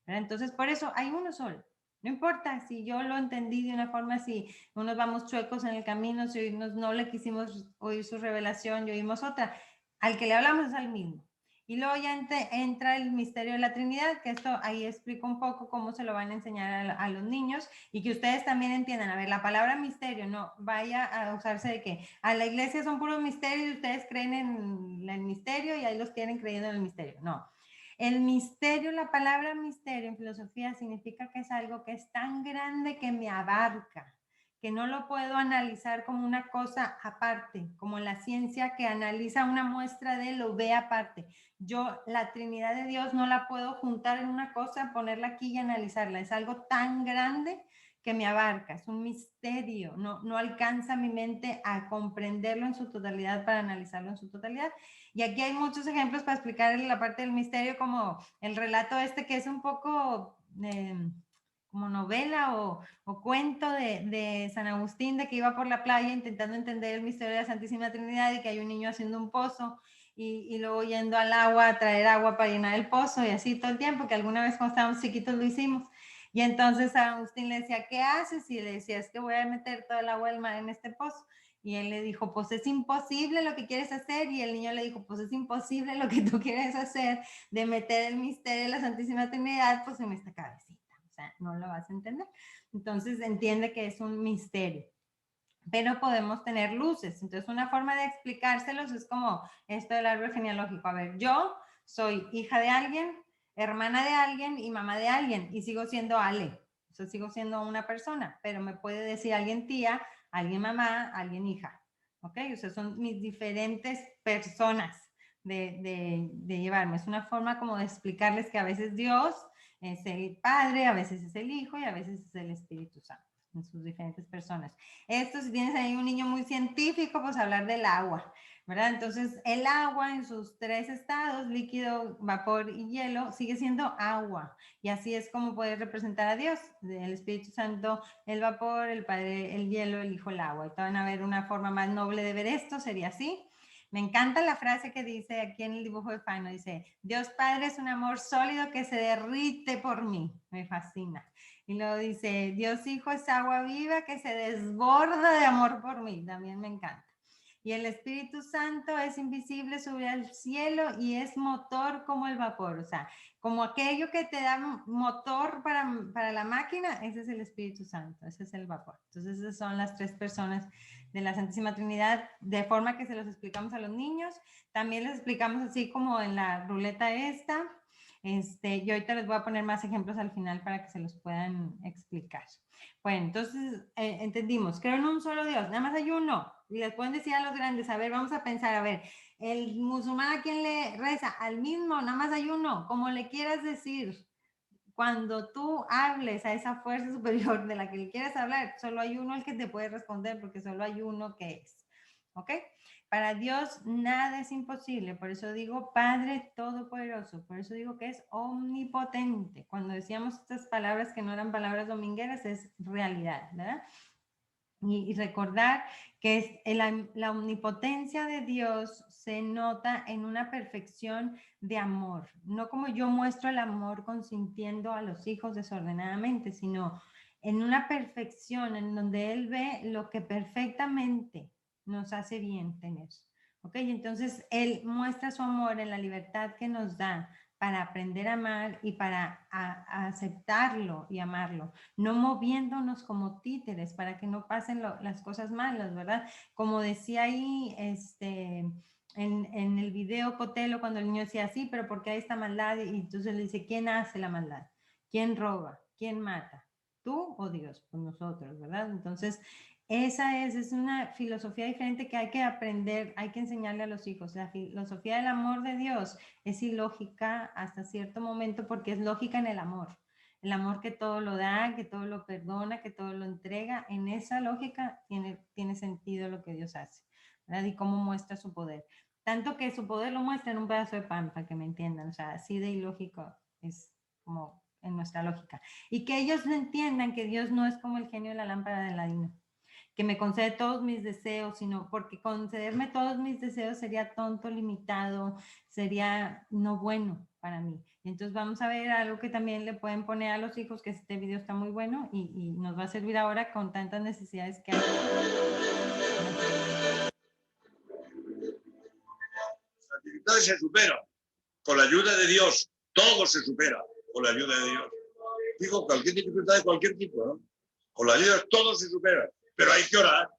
¿verdad? Entonces, por eso hay uno solo. No importa si yo lo entendí de una forma, si unos vamos chuecos en el camino, si no le quisimos oír su revelación y oímos otra. Al que le hablamos es al mismo. Y luego ya entra el misterio de la Trinidad, que esto ahí explico un poco cómo se lo van a enseñar a los niños y que ustedes también entiendan. A ver, la palabra misterio no vaya a usarse de que a la iglesia son puros misterios y ustedes creen en el misterio y ahí los tienen creyendo en el misterio. No. El misterio, la palabra misterio en filosofía significa que es algo que es tan grande que me abarca, que no lo puedo analizar como una cosa aparte, como la ciencia que analiza una muestra de lo ve aparte. Yo la Trinidad de Dios no la puedo juntar en una cosa, ponerla aquí y analizarla. Es algo tan grande que me abarca, es un misterio, no alcanza mi mente a comprenderlo en su totalidad para analizarlo en su totalidad. Y aquí hay muchos ejemplos para explicar la parte del misterio, como el relato este que es un poco como novela o cuento de San Agustín, de que iba por la playa intentando entender el misterio de la Santísima Trinidad y que hay un niño haciendo un pozo y luego yendo al agua a traer agua para llenar el pozo y así todo el tiempo, que alguna vez cuando estábamos chiquitos lo hicimos. Y entonces San Agustín le decía, ¿qué haces? Y le decía, es que voy a meter todo el agua del mar en este pozo. Y él le dijo, pues es imposible lo que quieres hacer. Y el niño le dijo, pues es imposible lo que tú quieres hacer de meter el misterio de la Santísima Trinidad pues en esta cabecita. O sea, no lo vas a entender. Entonces entiende que es un misterio. Pero podemos tener luces. Entonces una forma de explicárselos es como esto del árbol genealógico. A ver, yo soy hija de alguien, hermana de alguien y mamá de alguien. Y sigo siendo Ale. O sea, sigo siendo una persona. Pero me puede decir alguien tía, alguien mamá, alguien hija, ¿ok? O sea, son mis diferentes personas de llevarme. Es una forma como de explicarles que a veces Dios es el Padre, a veces es el Hijo y a veces es el Espíritu Santo, en sus diferentes personas. Esto, si tienes ahí un niño muy científico, pues hablar del agua, ¿verdad? Entonces, el agua en sus tres estados, líquido, vapor y hielo, sigue siendo agua. Y así es como puedes representar a Dios, el Espíritu Santo, el vapor, el Padre, el hielo, el Hijo, el agua. Y te van a ver una forma más noble de ver esto, sería así. Me encanta la frase que dice aquí en el dibujo de Fano, dice, Dios Padre es un amor sólido que se derrite por mí. Me fascina. Y luego dice, Dios Hijo es agua viva que se desborda de amor por mí. También me encanta. Y el Espíritu Santo es invisible, sube al cielo y es motor como el vapor. O sea, como aquello que te da motor para la máquina, ese es el Espíritu Santo, ese es el vapor. Entonces, esas son las tres personas de la Santísima Trinidad, de forma que se los explicamos a los niños. También les explicamos así como en la ruleta esta. Yo ahorita les voy a poner más ejemplos al final para que se los puedan explicar. Bueno, entonces entendimos, creo en un solo Dios, nada más hay uno. Y les pueden decir a los grandes, a ver, vamos a pensar, a ver, el musulmán a quién le reza, al mismo, nada más hay uno, como le quieras decir. Cuando tú hables a esa fuerza superior de la que le quieres hablar, solo hay uno el que te puede responder, porque solo hay uno que es. ¿Ok? Para Dios nada es imposible, por eso digo Padre Todopoderoso, por eso digo que es omnipotente. Cuando decíamos estas palabras que no eran palabras domingueras, es realidad, ¿verdad? Y recordar que la omnipotencia de Dios se nota en una perfección de amor, no como yo muestro el amor consintiendo a los hijos desordenadamente, sino en una perfección en donde Él ve lo que perfectamente nos hace bien tener. ¿Ok? Entonces Él muestra su amor en la libertad que nos da para aprender a amar y para aceptarlo y amarlo, no moviéndonos como títeres para que no pasen las cosas malas, ¿verdad? Como decía ahí, en el video Cotelo, cuando el niño decía, sí, pero ¿por qué hay esta maldad? Y entonces le dice, ¿quién hace la maldad? ¿Quién roba? ¿Quién mata? ¿Tú o Dios? Pues nosotros, ¿verdad? Entonces, esa es una filosofía diferente que hay que aprender, hay que enseñarle a los hijos. La filosofía del amor de Dios es ilógica hasta cierto momento porque es lógica en el amor que todo lo da, que todo lo perdona, que todo lo entrega. En esa lógica tiene sentido lo que Dios hace, ¿verdad? Y cómo muestra su poder. Tanto que su poder lo muestra en un pedazo de pan, para que me entiendan. O sea, así de ilógico es como en nuestra lógica. Y que ellos entiendan que Dios no es como el genio de la lámpara de Aladino, que me concede todos mis deseos, sino porque concederme todos mis deseos sería tonto, limitado, sería no bueno para mí. Entonces vamos a ver algo que también le pueden poner a los hijos, que este video está muy bueno y nos va a servir ahora con tantas necesidades que hay. Las dificultades se superan con la ayuda de Dios. Todo se supera con la ayuda de Dios. Digo, cualquier dificultad de cualquier tipo, ¿no? Con la ayuda de Dios todo se supera. Pero hay que orar,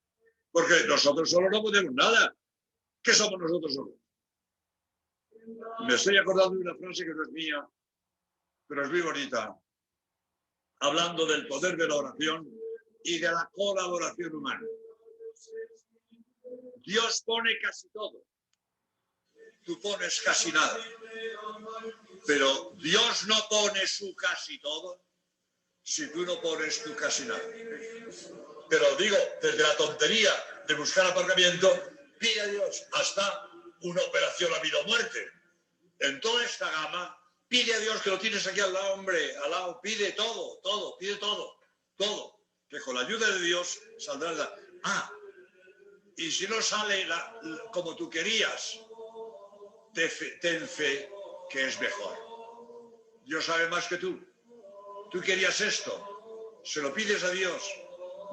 porque nosotros solos no podemos nada. ¿Qué somos nosotros solos? Me estoy acordando de una frase que no es mía, pero es muy bonita, hablando del poder de la oración y de la colaboración humana. Dios pone casi todo. Tú pones casi nada. Pero Dios no pone su casi todo si tú no pones tu casi nada. Pero digo, desde la tontería de buscar aparcamiento, pide a Dios hasta una operación a vida o muerte. En toda esta gama, pide a Dios, que lo tienes aquí al lado, hombre, al lado, pide todo, pide todo, que con la ayuda de Dios saldrá la... Y si no sale como tú querías, ten fe que es mejor. Dios sabe más que tú. Tú querías esto, se lo pides a Dios,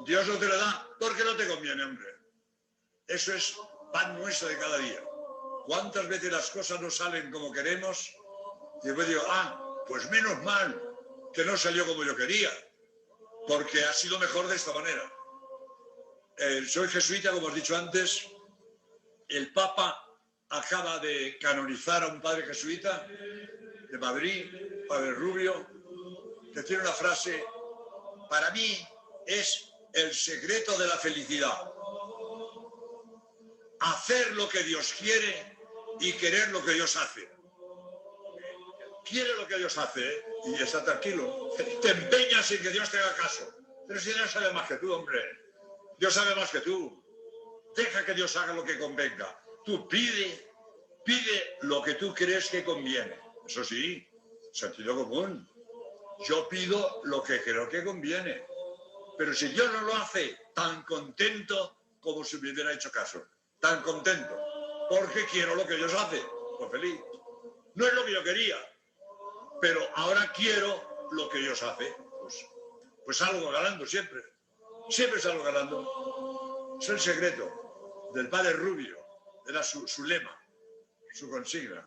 Dios no te lo da porque no te conviene, hombre. Eso es pan nuestro de cada día. ¿Cuántas veces las cosas no salen como queremos? Y después digo, pues menos mal que no salió como yo quería, porque ha sido mejor de esta manera. Soy jesuita, como os he dicho antes. El Papa acaba de canonizar a un padre jesuita de Madrid, padre Rubio, que tiene una frase: para mí es el secreto de la felicidad. Hacer lo que Dios quiere y querer lo que Dios hace. Quiere lo que Dios hace, y está tranquilo. Te empeñas en que Dios te haga caso. Pero si Dios sabe más que tú, hombre. Dios sabe más que tú. Deja que Dios haga lo que convenga. Tú pide lo que tú crees que conviene. Eso sí, sentido común. Yo pido lo que creo que conviene. Pero si Dios no lo hace, tan contento como si me hubiera hecho caso. Tan contento. Porque quiero lo que Dios hace. Pues feliz. No es lo que yo quería. Pero ahora quiero lo que Dios hace. Pues salgo ganando siempre. Siempre salgo ganando. Es el secreto. del padre Rubio. Era su lema, su consigna.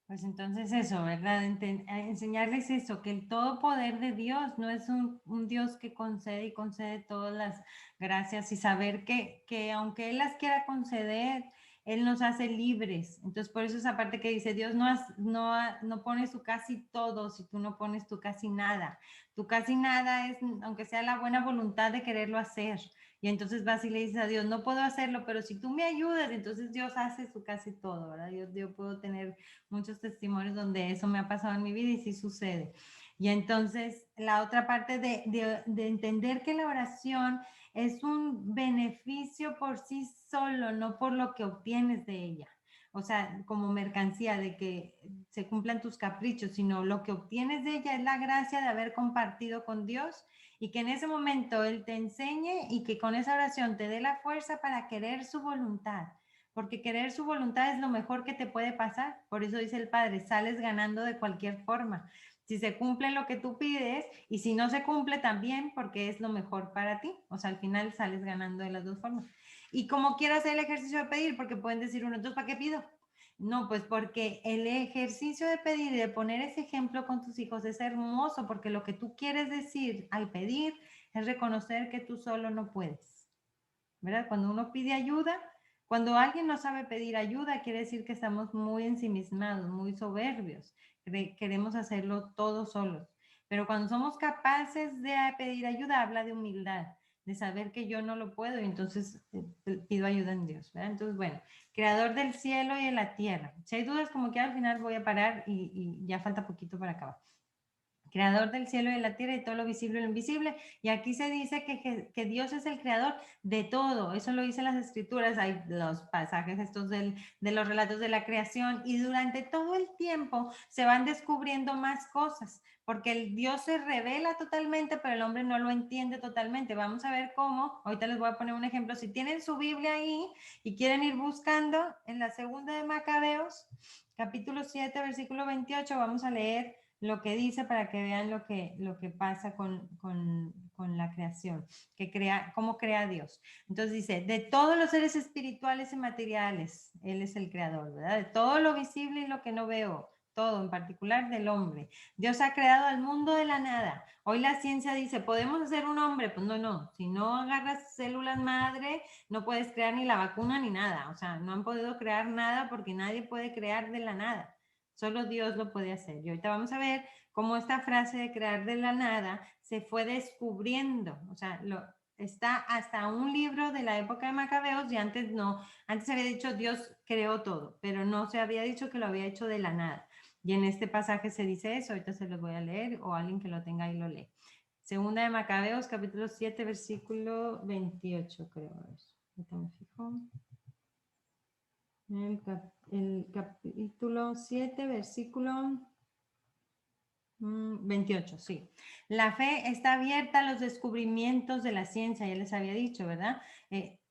Pues entonces eso, ¿verdad? Enseñarles eso, que el todo poder de Dios no es un Dios que concede y concede todas las gracias, y saber que aunque Él las quiera conceder, Él nos hace libres. Entonces por eso esa parte que dice, Dios no pone su casi todo si tú no pones tu casi nada. Tu casi nada es, aunque sea la buena voluntad de quererlo hacer. Y entonces vas y le dices a Dios, no puedo hacerlo, pero si tú me ayudas, entonces Dios hace su casi todo, ¿verdad? Yo puedo tener muchos testimonios donde eso me ha pasado en mi vida y sí sucede. Y entonces la otra parte de entender que la oración es un beneficio por sí solo, no por lo que obtienes de ella. O sea, como mercancía de que se cumplan tus caprichos, sino lo que obtienes de ella es la gracia de haber compartido con Dios y que en ese momento Él te enseñe y que con esa oración te dé la fuerza para querer su voluntad. Porque querer su voluntad es lo mejor que te puede pasar. Por eso dice el Padre, sales ganando de cualquier forma. Si se cumple lo que tú pides y si no se cumple también, porque es lo mejor para ti. O sea, al final sales ganando de las dos formas. Y como quieras hacer el ejercicio de pedir, porque pueden decir uno, entonces, ¿para qué pido? No, pues porque el ejercicio de pedir y de poner ese ejemplo con tus hijos es hermoso, porque lo que tú quieres decir al pedir es reconocer que tú solo no puedes. ¿Verdad? Cuando uno pide ayuda, cuando alguien no sabe pedir ayuda, quiere decir que estamos muy ensimismados, muy soberbios. Queremos hacerlo todos solos. Pero cuando somos capaces de pedir ayuda, habla de humildad, de saber que yo no lo puedo y entonces pido ayuda en Dios. ¿Verdad? Entonces, bueno, creador del cielo y de la tierra. Si hay dudas, como que al final voy a parar y ya falta poquito para acabar. Creador del cielo y de la tierra y todo lo visible y lo invisible. Y aquí se dice que Dios es el creador de todo. Eso lo dicen las escrituras. Hay los pasajes estos de los relatos de la creación. Y durante todo el tiempo se van descubriendo más cosas. Porque el Dios se revela totalmente, pero el hombre no lo entiende totalmente. Vamos a ver cómo. Ahorita les voy a poner un ejemplo. Si tienen su Biblia ahí y quieren ir buscando, en la segunda de Macabeos, capítulo 7, versículo 28, vamos a leer lo que dice para que vean lo que pasa con la creación, cómo crea Dios. Entonces dice, de todos los seres espirituales y materiales, Él es el creador, ¿verdad? De todo lo visible y lo que no veo, todo, en particular del hombre. Dios ha creado al mundo de la nada. Hoy la ciencia dice, ¿podemos hacer un hombre? Pues no. Si no agarras células madre, no puedes crear ni la vacuna ni nada. O sea, no han podido crear nada porque nadie puede crear de la nada. Solo Dios lo puede hacer. Y ahorita vamos a ver cómo esta frase de crear de la nada se fue descubriendo. O sea, está hasta un libro de la época de Macabeos y antes no. Antes se había dicho Dios creó todo, pero no se había dicho que lo había hecho de la nada. Y en este pasaje se dice eso. Ahorita se los voy a leer o alguien que lo tenga ahí lo lee. Segunda de Macabeos, capítulo 7, versículo 28, creo. Ahorita me fijo. El capítulo 7, versículo 28, sí. La fe está abierta a los descubrimientos de la ciencia, ya les había dicho, ¿verdad?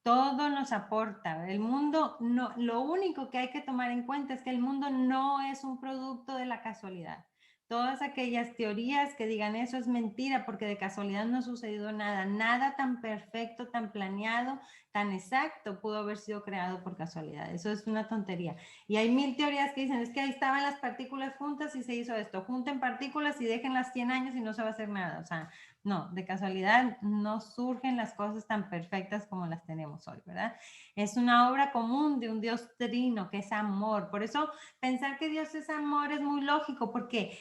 Todo nos aporta. El mundo, no, lo único que hay que tomar en cuenta es que el mundo no es un producto de la casualidad. Todas aquellas teorías que digan eso es mentira porque de casualidad no ha sucedido nada. Nada tan perfecto, tan planeado, tan exacto pudo haber sido creado por casualidad. Eso es una tontería. Y hay 1000 teorías que dicen, es que ahí estaban las partículas juntas y se hizo esto. Junten partículas y déjenlas 100 años y no se va a hacer nada. O sea, no, de casualidad no surgen las cosas tan perfectas como las tenemos hoy, ¿verdad? Es una obra común de un Dios trino que es amor. Por eso pensar que Dios es amor es muy lógico porque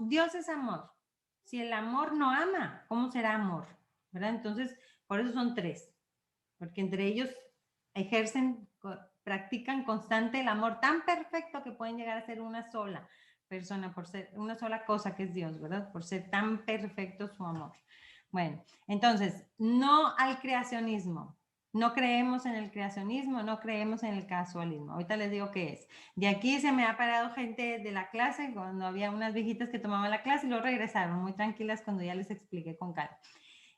Dios es amor. Si el amor no ama, ¿cómo será amor? ¿Verdad? Entonces, por eso son 3. Porque entre ellos practican constante el amor tan perfecto que pueden llegar a ser una sola persona, por ser una sola cosa que es Dios, ¿verdad? Por ser tan perfecto su amor. Bueno, entonces, no al creacionismo. No creemos en el creacionismo, no creemos en el casualismo. Ahorita les digo qué es. De aquí se me ha parado gente de la clase, cuando había unas viejitas que tomaban la clase y luego regresaron muy tranquilas cuando ya les expliqué con calma.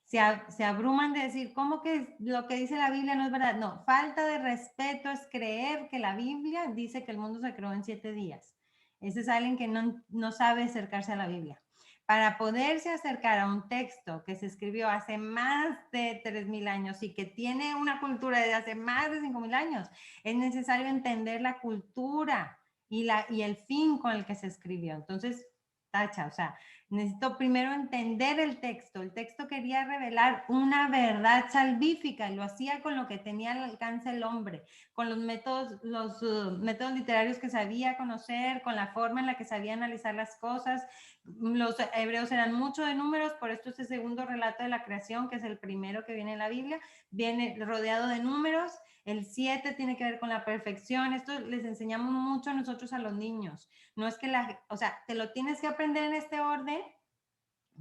Se abruman de decir, ¿cómo que lo que dice la Biblia no es verdad? No, falta de respeto es creer que la Biblia dice que el mundo se creó en 7 días. Ese es alguien que no sabe acercarse a la Biblia. para poderse acercar a un texto que se escribió hace más de 3.000 años y que tiene una cultura de hace más de 5.000 años, es necesario entender la cultura y el fin con el que se escribió. Entonces, tacha, o sea, necesito primero entender el texto. El texto quería revelar una verdad salvífica y lo hacía con lo que tenía al alcance el hombre, con los métodos literarios que sabía conocer, con la forma en la que sabía analizar las cosas. Los hebreos eran mucho de números, por esto este segundo relato de la creación, que es el primero que viene en la Biblia, viene rodeado de números. El 7 tiene que ver con la perfección. Esto les enseñamos mucho nosotros a los niños. No es que o sea, te lo tienes que aprender en este orden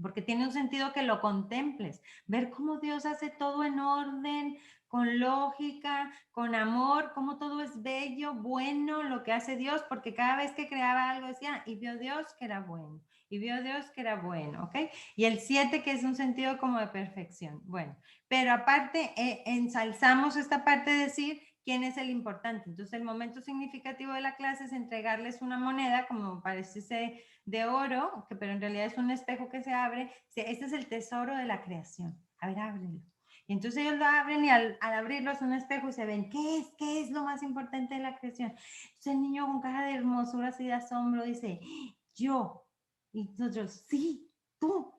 porque tiene un sentido que lo contemples. Ver cómo Dios hace todo en orden, con lógica, con amor, cómo todo es bello, bueno, lo que hace Dios, porque cada vez que creaba algo decía, y vio Dios que era bueno, y vio Dios que era bueno, ¿ok? Y el 7 que es un sentido como de perfección. Bueno, pero aparte ensalzamos esta parte de decir quién es el importante. Entonces el momento significativo de la clase es entregarles una moneda, como parece ser de oro, pero en realidad es un espejo que se abre. Este es el tesoro de la creación. A ver, ábrelo. Y entonces ellos lo abren y al abrirlo es un espejo y se ven, ¿qué es lo más importante de la creación? Entonces el niño con cara de hermosura y de asombro dice, yo. Y nosotros, sí, tú.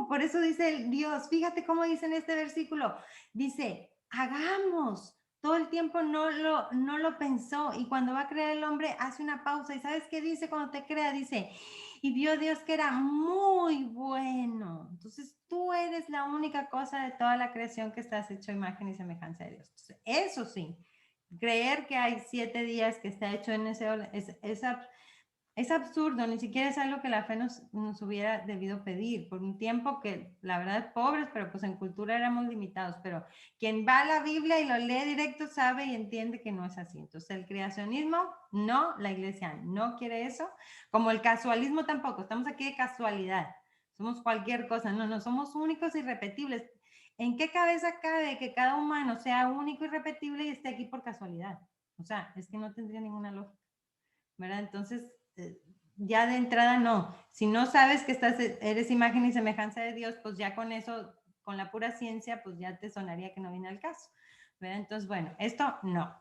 Por eso dice el Dios, fíjate cómo dice en este versículo, dice, hagamos. Todo el tiempo no lo pensó y cuando va a crear el hombre hace una pausa y ¿sabes qué dice cuando te crea? Dice, y vio Dios que era muy bueno. Entonces tú eres la única cosa de toda la creación que estás hecho imagen y semejanza de Dios. Entonces, eso sí, creer que hay 7 días que está hecho en ese orden es absurdo, ni siquiera es algo que la fe nos hubiera debido pedir por un tiempo que la verdad pobres, pero pues en cultura éramos limitados, pero quien va a la Biblia y lo lee directo sabe y entiende que no es así. Entonces el creacionismo, no, la iglesia no quiere eso, como el casualismo tampoco, estamos aquí de casualidad, somos cualquier cosa, no somos únicos y irrepetibles. ¿En qué cabeza cabe que cada humano sea único y irrepetible y esté aquí por casualidad? O sea, es que no tendría ninguna lógica, ¿verdad? Entonces, ya de entrada no. Si no sabes que eres imagen y semejanza de Dios, pues ya con eso, con la pura ciencia, pues ya te sonaría que no viene al caso, ¿verdad? Entonces, bueno, esto no.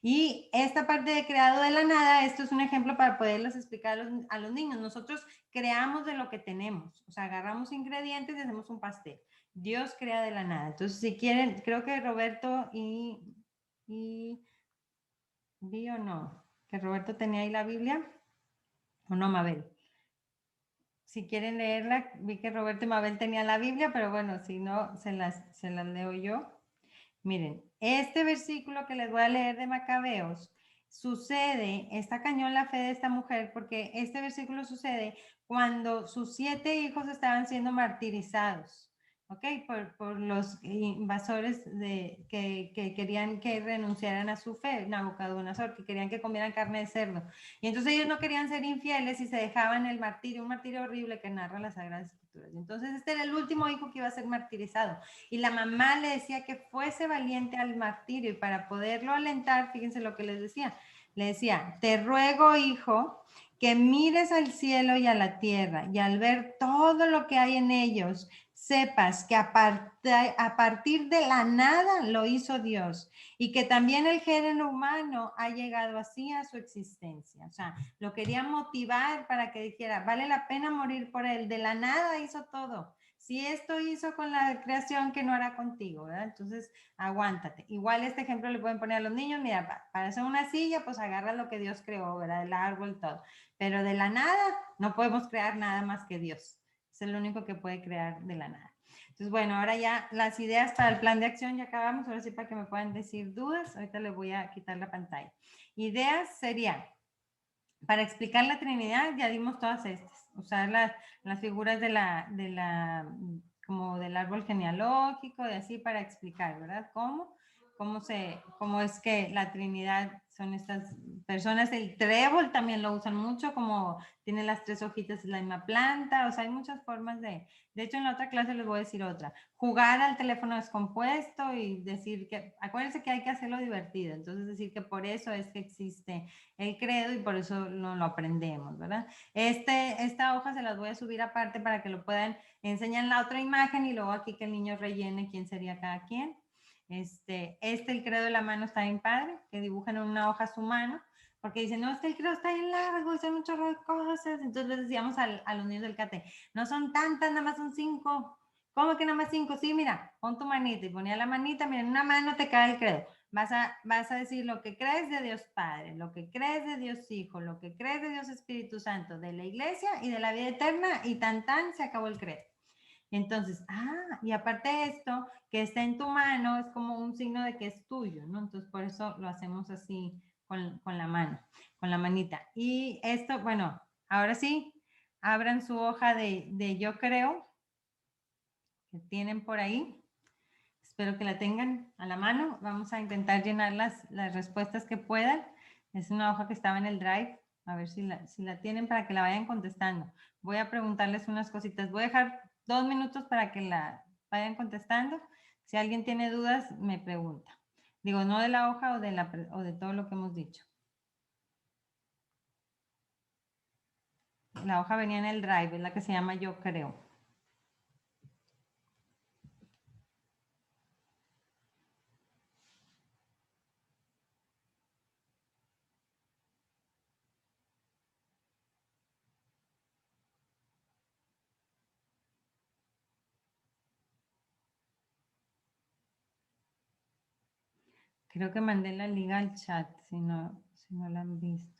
Y esta parte de creado de la nada, esto es un ejemplo para poderles explicar a los niños. Nosotros creamos de lo que tenemos, o sea, agarramos ingredientes y hacemos un pastel. Dios crea de la nada. Entonces, si quieren, creo que Roberto vi o no, que Roberto tenía ahí la Biblia. ¿O no, Mabel? Si quieren leerla, vi que Roberto y Mabel tenían la Biblia, pero bueno, si no, se las leo yo. Miren, este versículo que les voy a leer de Macabeos está cañón la fe de esta mujer, porque este versículo sucede cuando sus 7 hijos estaban siendo martirizados. ¿Ok? Por los invasores que querían que renunciaran a su fe, Nabucodonosor, que querían que comieran carne de cerdo. Y entonces ellos no querían ser infieles y se dejaban el martirio, un martirio horrible que narra las Sagradas Escrituras. Entonces este era el último hijo que iba a ser martirizado. Y la mamá le decía que fuese valiente al martirio y para poderlo alentar, fíjense lo que les decía. Le decía, te ruego, hijo, que mires al cielo y a la tierra y al ver todo lo que hay en ellos, sepas que a partir de la nada lo hizo Dios y que también el género humano ha llegado así a su existencia. O sea, lo quería motivar para que dijera, vale la pena morir por él, de la nada hizo todo. Si esto hizo con la creación, ¿qué no hará contigo? ¿Verdad? Entonces, aguántate. Igual este ejemplo le pueden poner a los niños, mira, para hacer una silla, pues agarra lo que Dios creó, ¿verdad? El árbol, todo. Pero de la nada no podemos crear nada más que Dios. Es el único que puede crear de la nada. Entonces, bueno, ahora ya las ideas para el plan de acción ya acabamos. Ahora sí para que me puedan decir dudas. Ahorita les voy a quitar la pantalla. Ideas serían, para explicar la Trinidad ya dimos todas estas. Usar las figuras como del árbol genealógico y así para explicar, ¿verdad? ¿Cómo? cómo es que la Trinidad son estas personas. El trébol también lo usan mucho, como tiene las 3 hojitas de la misma planta. O sea, hay muchas formas de hecho, en la otra clase les voy a decir otra. Jugar al teléfono descompuesto y decir que, acuérdense que hay que hacerlo divertido. Entonces, decir que por eso es que existe el credo y por eso no lo aprendemos, ¿verdad? Esta hoja se las voy a subir aparte para que lo puedan enseñar en la otra imagen y luego aquí que el niño rellene quién sería cada quien. El credo de la mano está bien padre, que dibujan en una hoja su mano, porque dicen, no, es que el credo está bien largo, hay un chorro de cosas. Entonces les decíamos a los niños del cate, no son tantas, nada más son 5. ¿Cómo que nada más 5? Sí, mira, pon tu manita, y ponía la manita, mira, en una mano te cae el credo. Vas a decir lo que crees de Dios Padre, lo que crees de Dios Hijo, lo que crees de Dios Espíritu Santo, de la iglesia y de la vida eterna, y tan se acabó el credo. Entonces, y aparte de esto, que está en tu mano, es como un signo de que es tuyo, ¿no? Entonces, por eso lo hacemos así con la mano, con la manita. Y esto, bueno, ahora sí, abran su hoja de yo creo, que tienen por ahí. Espero que la tengan a la mano. Vamos a intentar llenar las respuestas que puedan. Es una hoja que estaba en el Drive. A ver si la tienen para que la vayan contestando. Voy a preguntarles unas cositas. Voy a dejar 2 minutos para que la vayan contestando. Si alguien tiene dudas, me pregunta. Digo, no de la hoja o de todo lo que hemos dicho. La hoja venía en el Drive, es la que se llama Yo Creo. Creo que mandé la liga al chat, si no la han visto.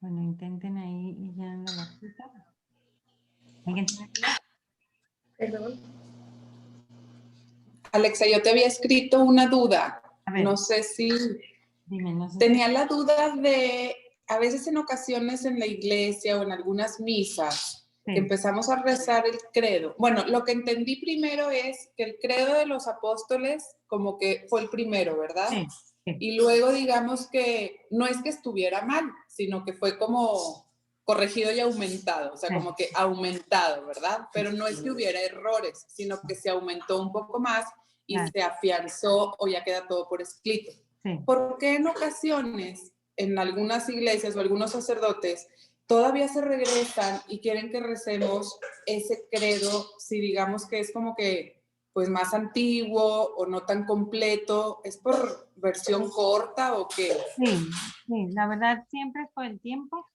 Bueno, intenten ahí y llenando la cita. ¿Alguien tiene duda? Perdón. Alexa, yo te había escrito una duda. A ver. No sé si... Dime, no sé. Tenía la duda de, a veces en ocasiones en la iglesia o en algunas misas, Sí. que empezamos a rezar el credo. Bueno, lo que entendí primero es que el credo de los apóstoles como que fue el primero, ¿verdad? Sí. Sí. Y luego digamos que no es que estuviera mal, sino que fue como corregido y aumentado, o sea, Sí. como que aumentado, ¿verdad? Pero no es que hubiera errores, sino que se aumentó un poco más y Claro. se afianzó o ya queda todo por escrito. Sí. ¿Por qué en ocasiones, en algunas iglesias o algunos sacerdotes, todavía se regresan y quieren que recemos ese credo, si digamos que es como que pues más antiguo o no tan completo? ¿Es por versión corta o qué? Sí, la verdad siempre es por el tiempo.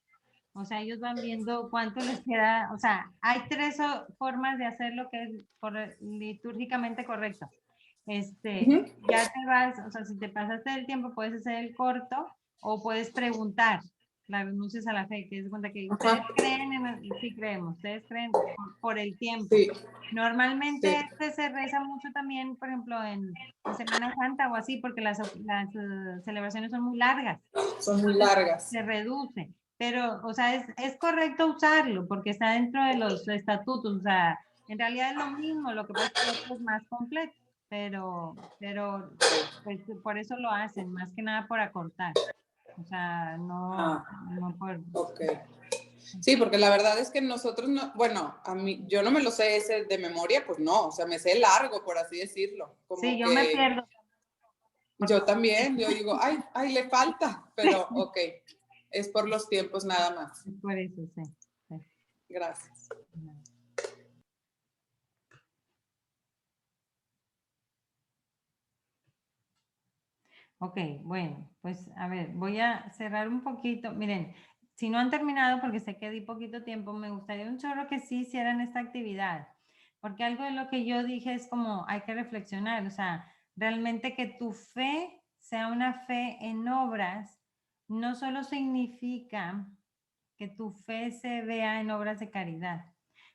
O sea, ellos van viendo cuánto les queda. O sea, hay 3 formas de hacer lo que es litúrgicamente correcto. Ya te vas, o sea, si te pasaste del tiempo, puedes hacer el corto o puedes preguntar las renuncias a la fe, que es cuenta que ustedes creen sí creemos, ustedes creen por el tiempo. Sí. Normalmente se reza mucho también, por ejemplo, en Semana Santa o así, porque las celebraciones son muy largas. Son muy largas. Se reduce. Pero, o sea, es correcto usarlo porque está dentro de los estatutos. O sea, en realidad es lo mismo, lo que pasa es que es más completo. Pero pues, por eso lo hacen, más que nada por acortar. O sea, no, Ah. no por... Ok. Sí, porque la verdad es que nosotros no, bueno, a mí, yo no me lo sé ese de memoria, pues no, o sea, me sé largo, por así decirlo. Como Sí, yo que me pierdo. yo también, yo digo, ay, le falta, pero ok, es por los tiempos nada más. Por eso, sí. Sí. Gracias. Ok, bueno, pues a ver, voy a cerrar un poquito. Miren, si no han terminado, porque sé que di poquito tiempo, me gustaría un chorro que sí hicieran esta actividad, porque algo de lo que yo dije es como hay que reflexionar, o sea, realmente que tu fe sea una fe en obras, no solo significa que tu fe se vea en obras de caridad,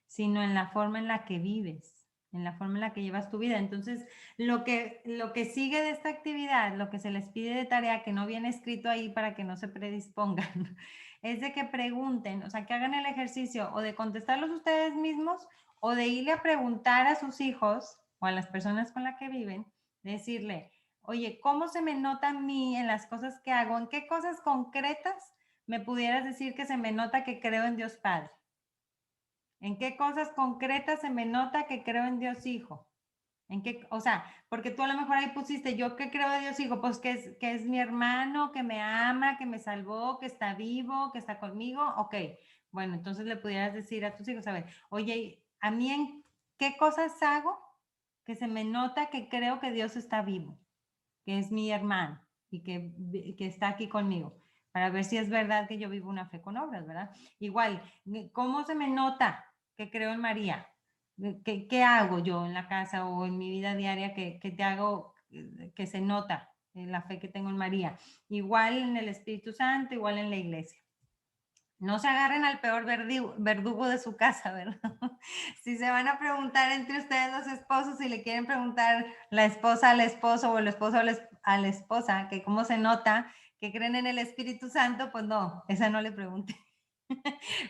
sino en la forma en la que vives, en la forma en la que llevas tu vida. Entonces, lo que sigue de esta actividad, lo que se les pide de tarea, que no viene escrito ahí para que no se predispongan, es de que pregunten, o sea, que hagan el ejercicio o de contestarlos ustedes mismos o de irle a preguntar a sus hijos o a las personas con las que viven, decirle, oye, ¿cómo se me nota a mí en las cosas que hago? ¿En qué cosas concretas me pudieras decir que se me nota que creo en Dios Padre? ¿En qué cosas concretas se me nota que creo en Dios Hijo? ¿En qué? O sea, porque tú a lo mejor ahí pusiste, yo que creo en Dios Hijo, pues que es mi hermano, que me ama, que me salvó, que está vivo, que está conmigo. Ok, bueno, entonces le pudieras decir a tus hijos, a ver, oye, ¿a mí en qué cosas hago que se me nota que creo que Dios está vivo, que es mi hermano y que está aquí conmigo? Para ver si es verdad que yo vivo una fe con obras, ¿verdad? Igual, ¿cómo se me nota que creo en María? ¿Qué hago yo en la casa o en mi vida diaria que te hago, que se nota en la fe que tengo en María? Igual en el Espíritu Santo, igual en la iglesia. No se agarren al peor verdugo de su casa, ¿verdad? Si se van a preguntar entre ustedes los esposos, si le quieren preguntar la esposa al esposo o el esposo a la esposa, que cómo se nota que creen en el Espíritu Santo, pues no, esa no le pregunte.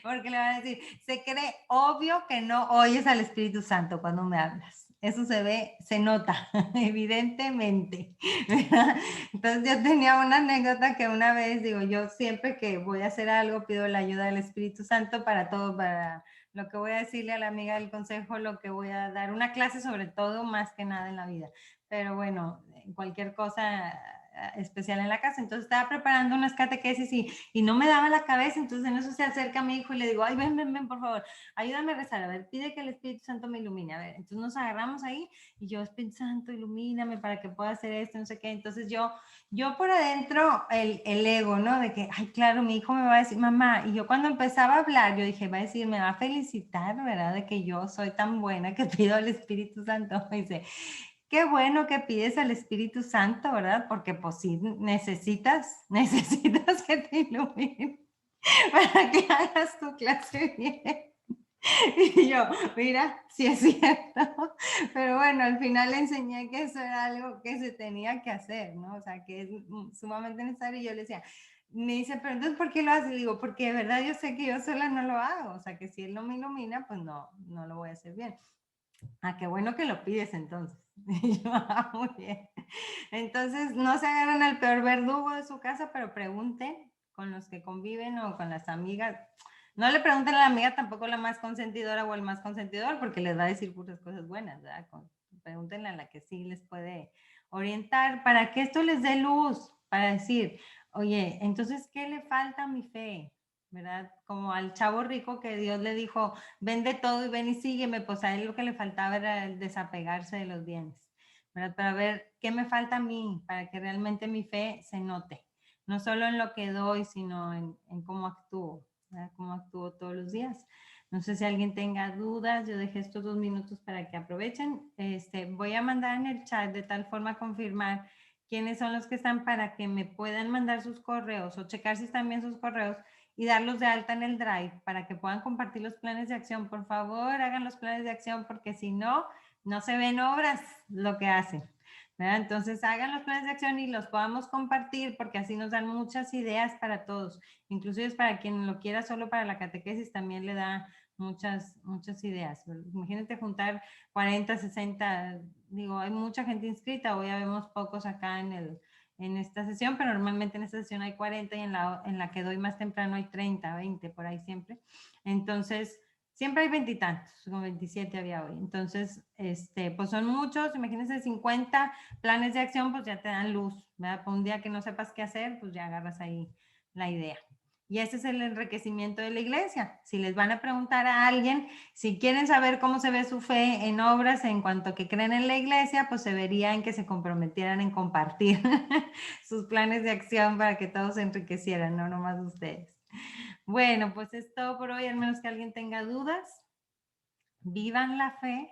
Porque le van a decir, se cree obvio que no oyes al Espíritu Santo cuando me hablas. Eso se ve, se nota, evidentemente. ¿Verdad? Entonces yo tenía una anécdota que una vez, digo, yo siempre que voy a hacer algo pido la ayuda del Espíritu Santo para todo, para lo que voy a decirle a la amiga del consejo, lo que voy a dar, una clase sobre todo, más que nada en la vida. Pero bueno, cualquier cosa especial en la casa. Entonces estaba preparando unas catequesis y no me daba la cabeza, entonces en eso se acerca a mi hijo y le digo, ay, ven, por favor, ayúdame a rezar, a ver, pide que el Espíritu Santo me ilumine, a ver, entonces nos agarramos ahí y yo, Espíritu Santo, ilumíname para que pueda hacer esto, no sé qué, entonces yo por adentro, el ego, ¿no? De que, ay, claro, mi hijo me va a decir, mamá, y yo cuando empezaba a hablar, yo dije, va a decir, me va a felicitar, ¿verdad? De que yo soy tan buena que pido al Espíritu Santo, me dice, qué bueno que pides al Espíritu Santo, ¿verdad? Porque pues sí, necesitas que te ilumine para que hagas tu clase bien. Y yo, mira, sí es cierto, pero bueno, al final le enseñé que eso era algo que se tenía que hacer, ¿no? O sea, que es sumamente necesario. Y yo le decía, me dice, pero entonces, ¿por qué lo haces? Digo, porque de verdad yo sé que yo sola no lo hago, o sea, que si él no me ilumina, pues no lo voy a hacer bien. Ah, qué bueno que lo pides entonces. Y yo, muy bien. Entonces, no se agarran al peor verdugo de su casa, pero pregunten con los que conviven o con las amigas. No le pregunten a la amiga tampoco la más consentidora o el más consentidor, porque les va a decir puras cosas buenas, ¿verdad? Pregúntenle a la que sí les puede orientar para que esto les dé luz, para decir, oye, entonces, ¿qué le falta a mi fe? ¿Verdad? Como al chavo rico que Dios le dijo, vende todo y ven y sígueme, pues a él lo que le faltaba era el desapegarse de los bienes, ¿verdad? Para ver qué me falta a mí, para que realmente mi fe se note, no solo en lo que doy, sino en cómo actúo, ¿verdad? Cómo actúo todos los días. No sé si alguien tenga dudas, yo dejé estos 2 minutos para que aprovechen. Voy a mandar en el chat de tal forma a confirmar quiénes son los que están para que me puedan mandar sus correos o checar si están bien sus correos y darlos de alta en el Drive para que puedan compartir los planes de acción. Por favor, hagan los planes de acción porque si no, no se ven obras lo que hacen, ¿verdad? Entonces hagan los planes de acción y los podamos compartir porque así nos dan muchas ideas para todos. Inclusive es para quien lo quiera solo para la catequesis también le da muchas ideas. Imagínate juntar 40, 60, digo, hay mucha gente inscrita, hoy ya vemos pocos acá en en esta sesión, pero normalmente en esta sesión hay 40 y en la que doy más temprano hay 30, 20, por ahí siempre. Entonces, siempre hay 20 y tantos, como 27 había hoy. Entonces, pues son muchos, imagínense 50 planes de acción, pues ya te dan luz, ¿verdad? Para un día que no sepas qué hacer, pues ya agarras ahí la idea. Y ese es el enriquecimiento de la iglesia. Si les van a preguntar a alguien, si quieren saber cómo se ve su fe en obras en cuanto que creen en la iglesia, pues se vería en que se comprometieran en compartir sus planes de acción para que todos se enriquecieran, no nomás ustedes. Bueno, pues es todo por hoy, al menos que alguien tenga dudas. Vivan la fe,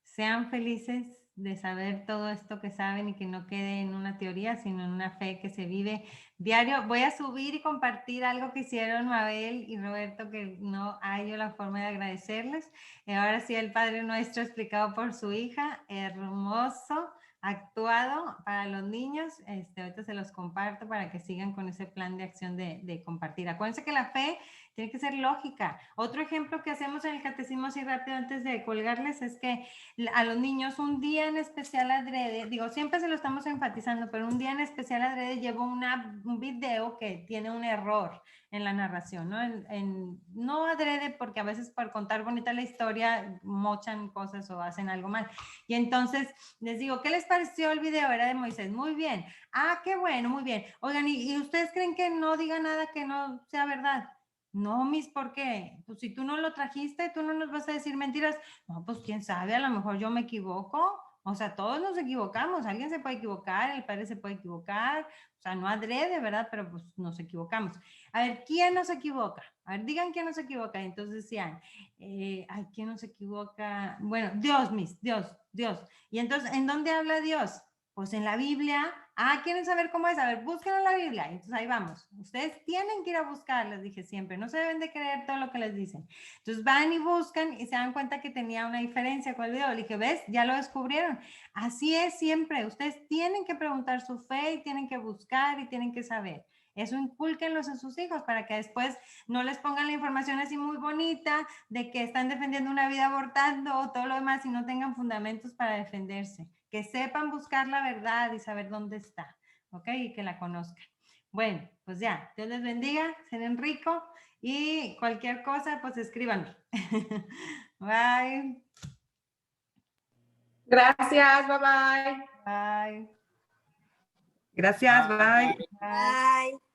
sean felices de saber todo esto que saben y que no quede en una teoría, sino en una fe que se vive diario. Voy a subir y compartir algo que hicieron Mabel y Roberto, que no hay yo la forma de agradecerles. Ahora sí, el Padre Nuestro explicado por su hija, hermoso, actuado para los niños. Ahorita se los comparto para que sigan con ese plan de acción de compartir. Acuérdense que la fe tiene que ser lógica. Otro ejemplo que hacemos en el catecismo así rápido antes de colgarles es que a los niños un día en especial adrede, digo, siempre se lo estamos enfatizando, pero un día en especial adrede llevo un video que tiene un error en la narración, ¿no? No adrede porque a veces por contar bonita la historia mochan cosas o hacen algo mal. Y entonces les digo, ¿qué les pareció el video? Era de Moisés. Muy bien. Ah, qué bueno, muy bien. Oigan, ¿y ustedes creen que no diga nada que no sea verdad? No, Miss, ¿por qué? Pues si tú no lo trajiste, tú no nos vas a decir mentiras. No, pues quién sabe, a lo mejor yo me equivoco. O sea, todos nos equivocamos, alguien se puede equivocar, el padre se puede equivocar, o sea, no adrede, ¿verdad? Pero pues nos equivocamos. A ver, ¿quién nos equivoca? A ver, digan quién nos equivoca. Entonces decían, ay, ¿quién nos equivoca? Bueno, Dios, Miss, Dios. Y entonces, ¿en dónde habla Dios? Pues en la Biblia. Ah, ¿quieren saber cómo es? A ver, búsquenlo en la Biblia. Entonces ahí vamos. Ustedes tienen que ir a buscar, les dije siempre. No se deben de creer todo lo que les dicen. Entonces van y buscan y se dan cuenta que tenía una diferencia con el video. Le dije, ¿ves? Ya lo descubrieron. Así es siempre. Ustedes tienen que preguntar su fe y tienen que buscar y tienen que saber. Eso incúlquenlos a sus hijos para que después no les pongan la información así muy bonita de que están defendiendo una vida abortando o todo lo demás y no tengan fundamentos para defenderse. Que sepan buscar la verdad y saber dónde está, ¿ok? Y que la conozcan. Bueno, pues ya, Dios les bendiga, sean ricos y cualquier cosa, pues escríbanme. Bye. Gracias, bye bye. Bye. Gracias, bye. Bye.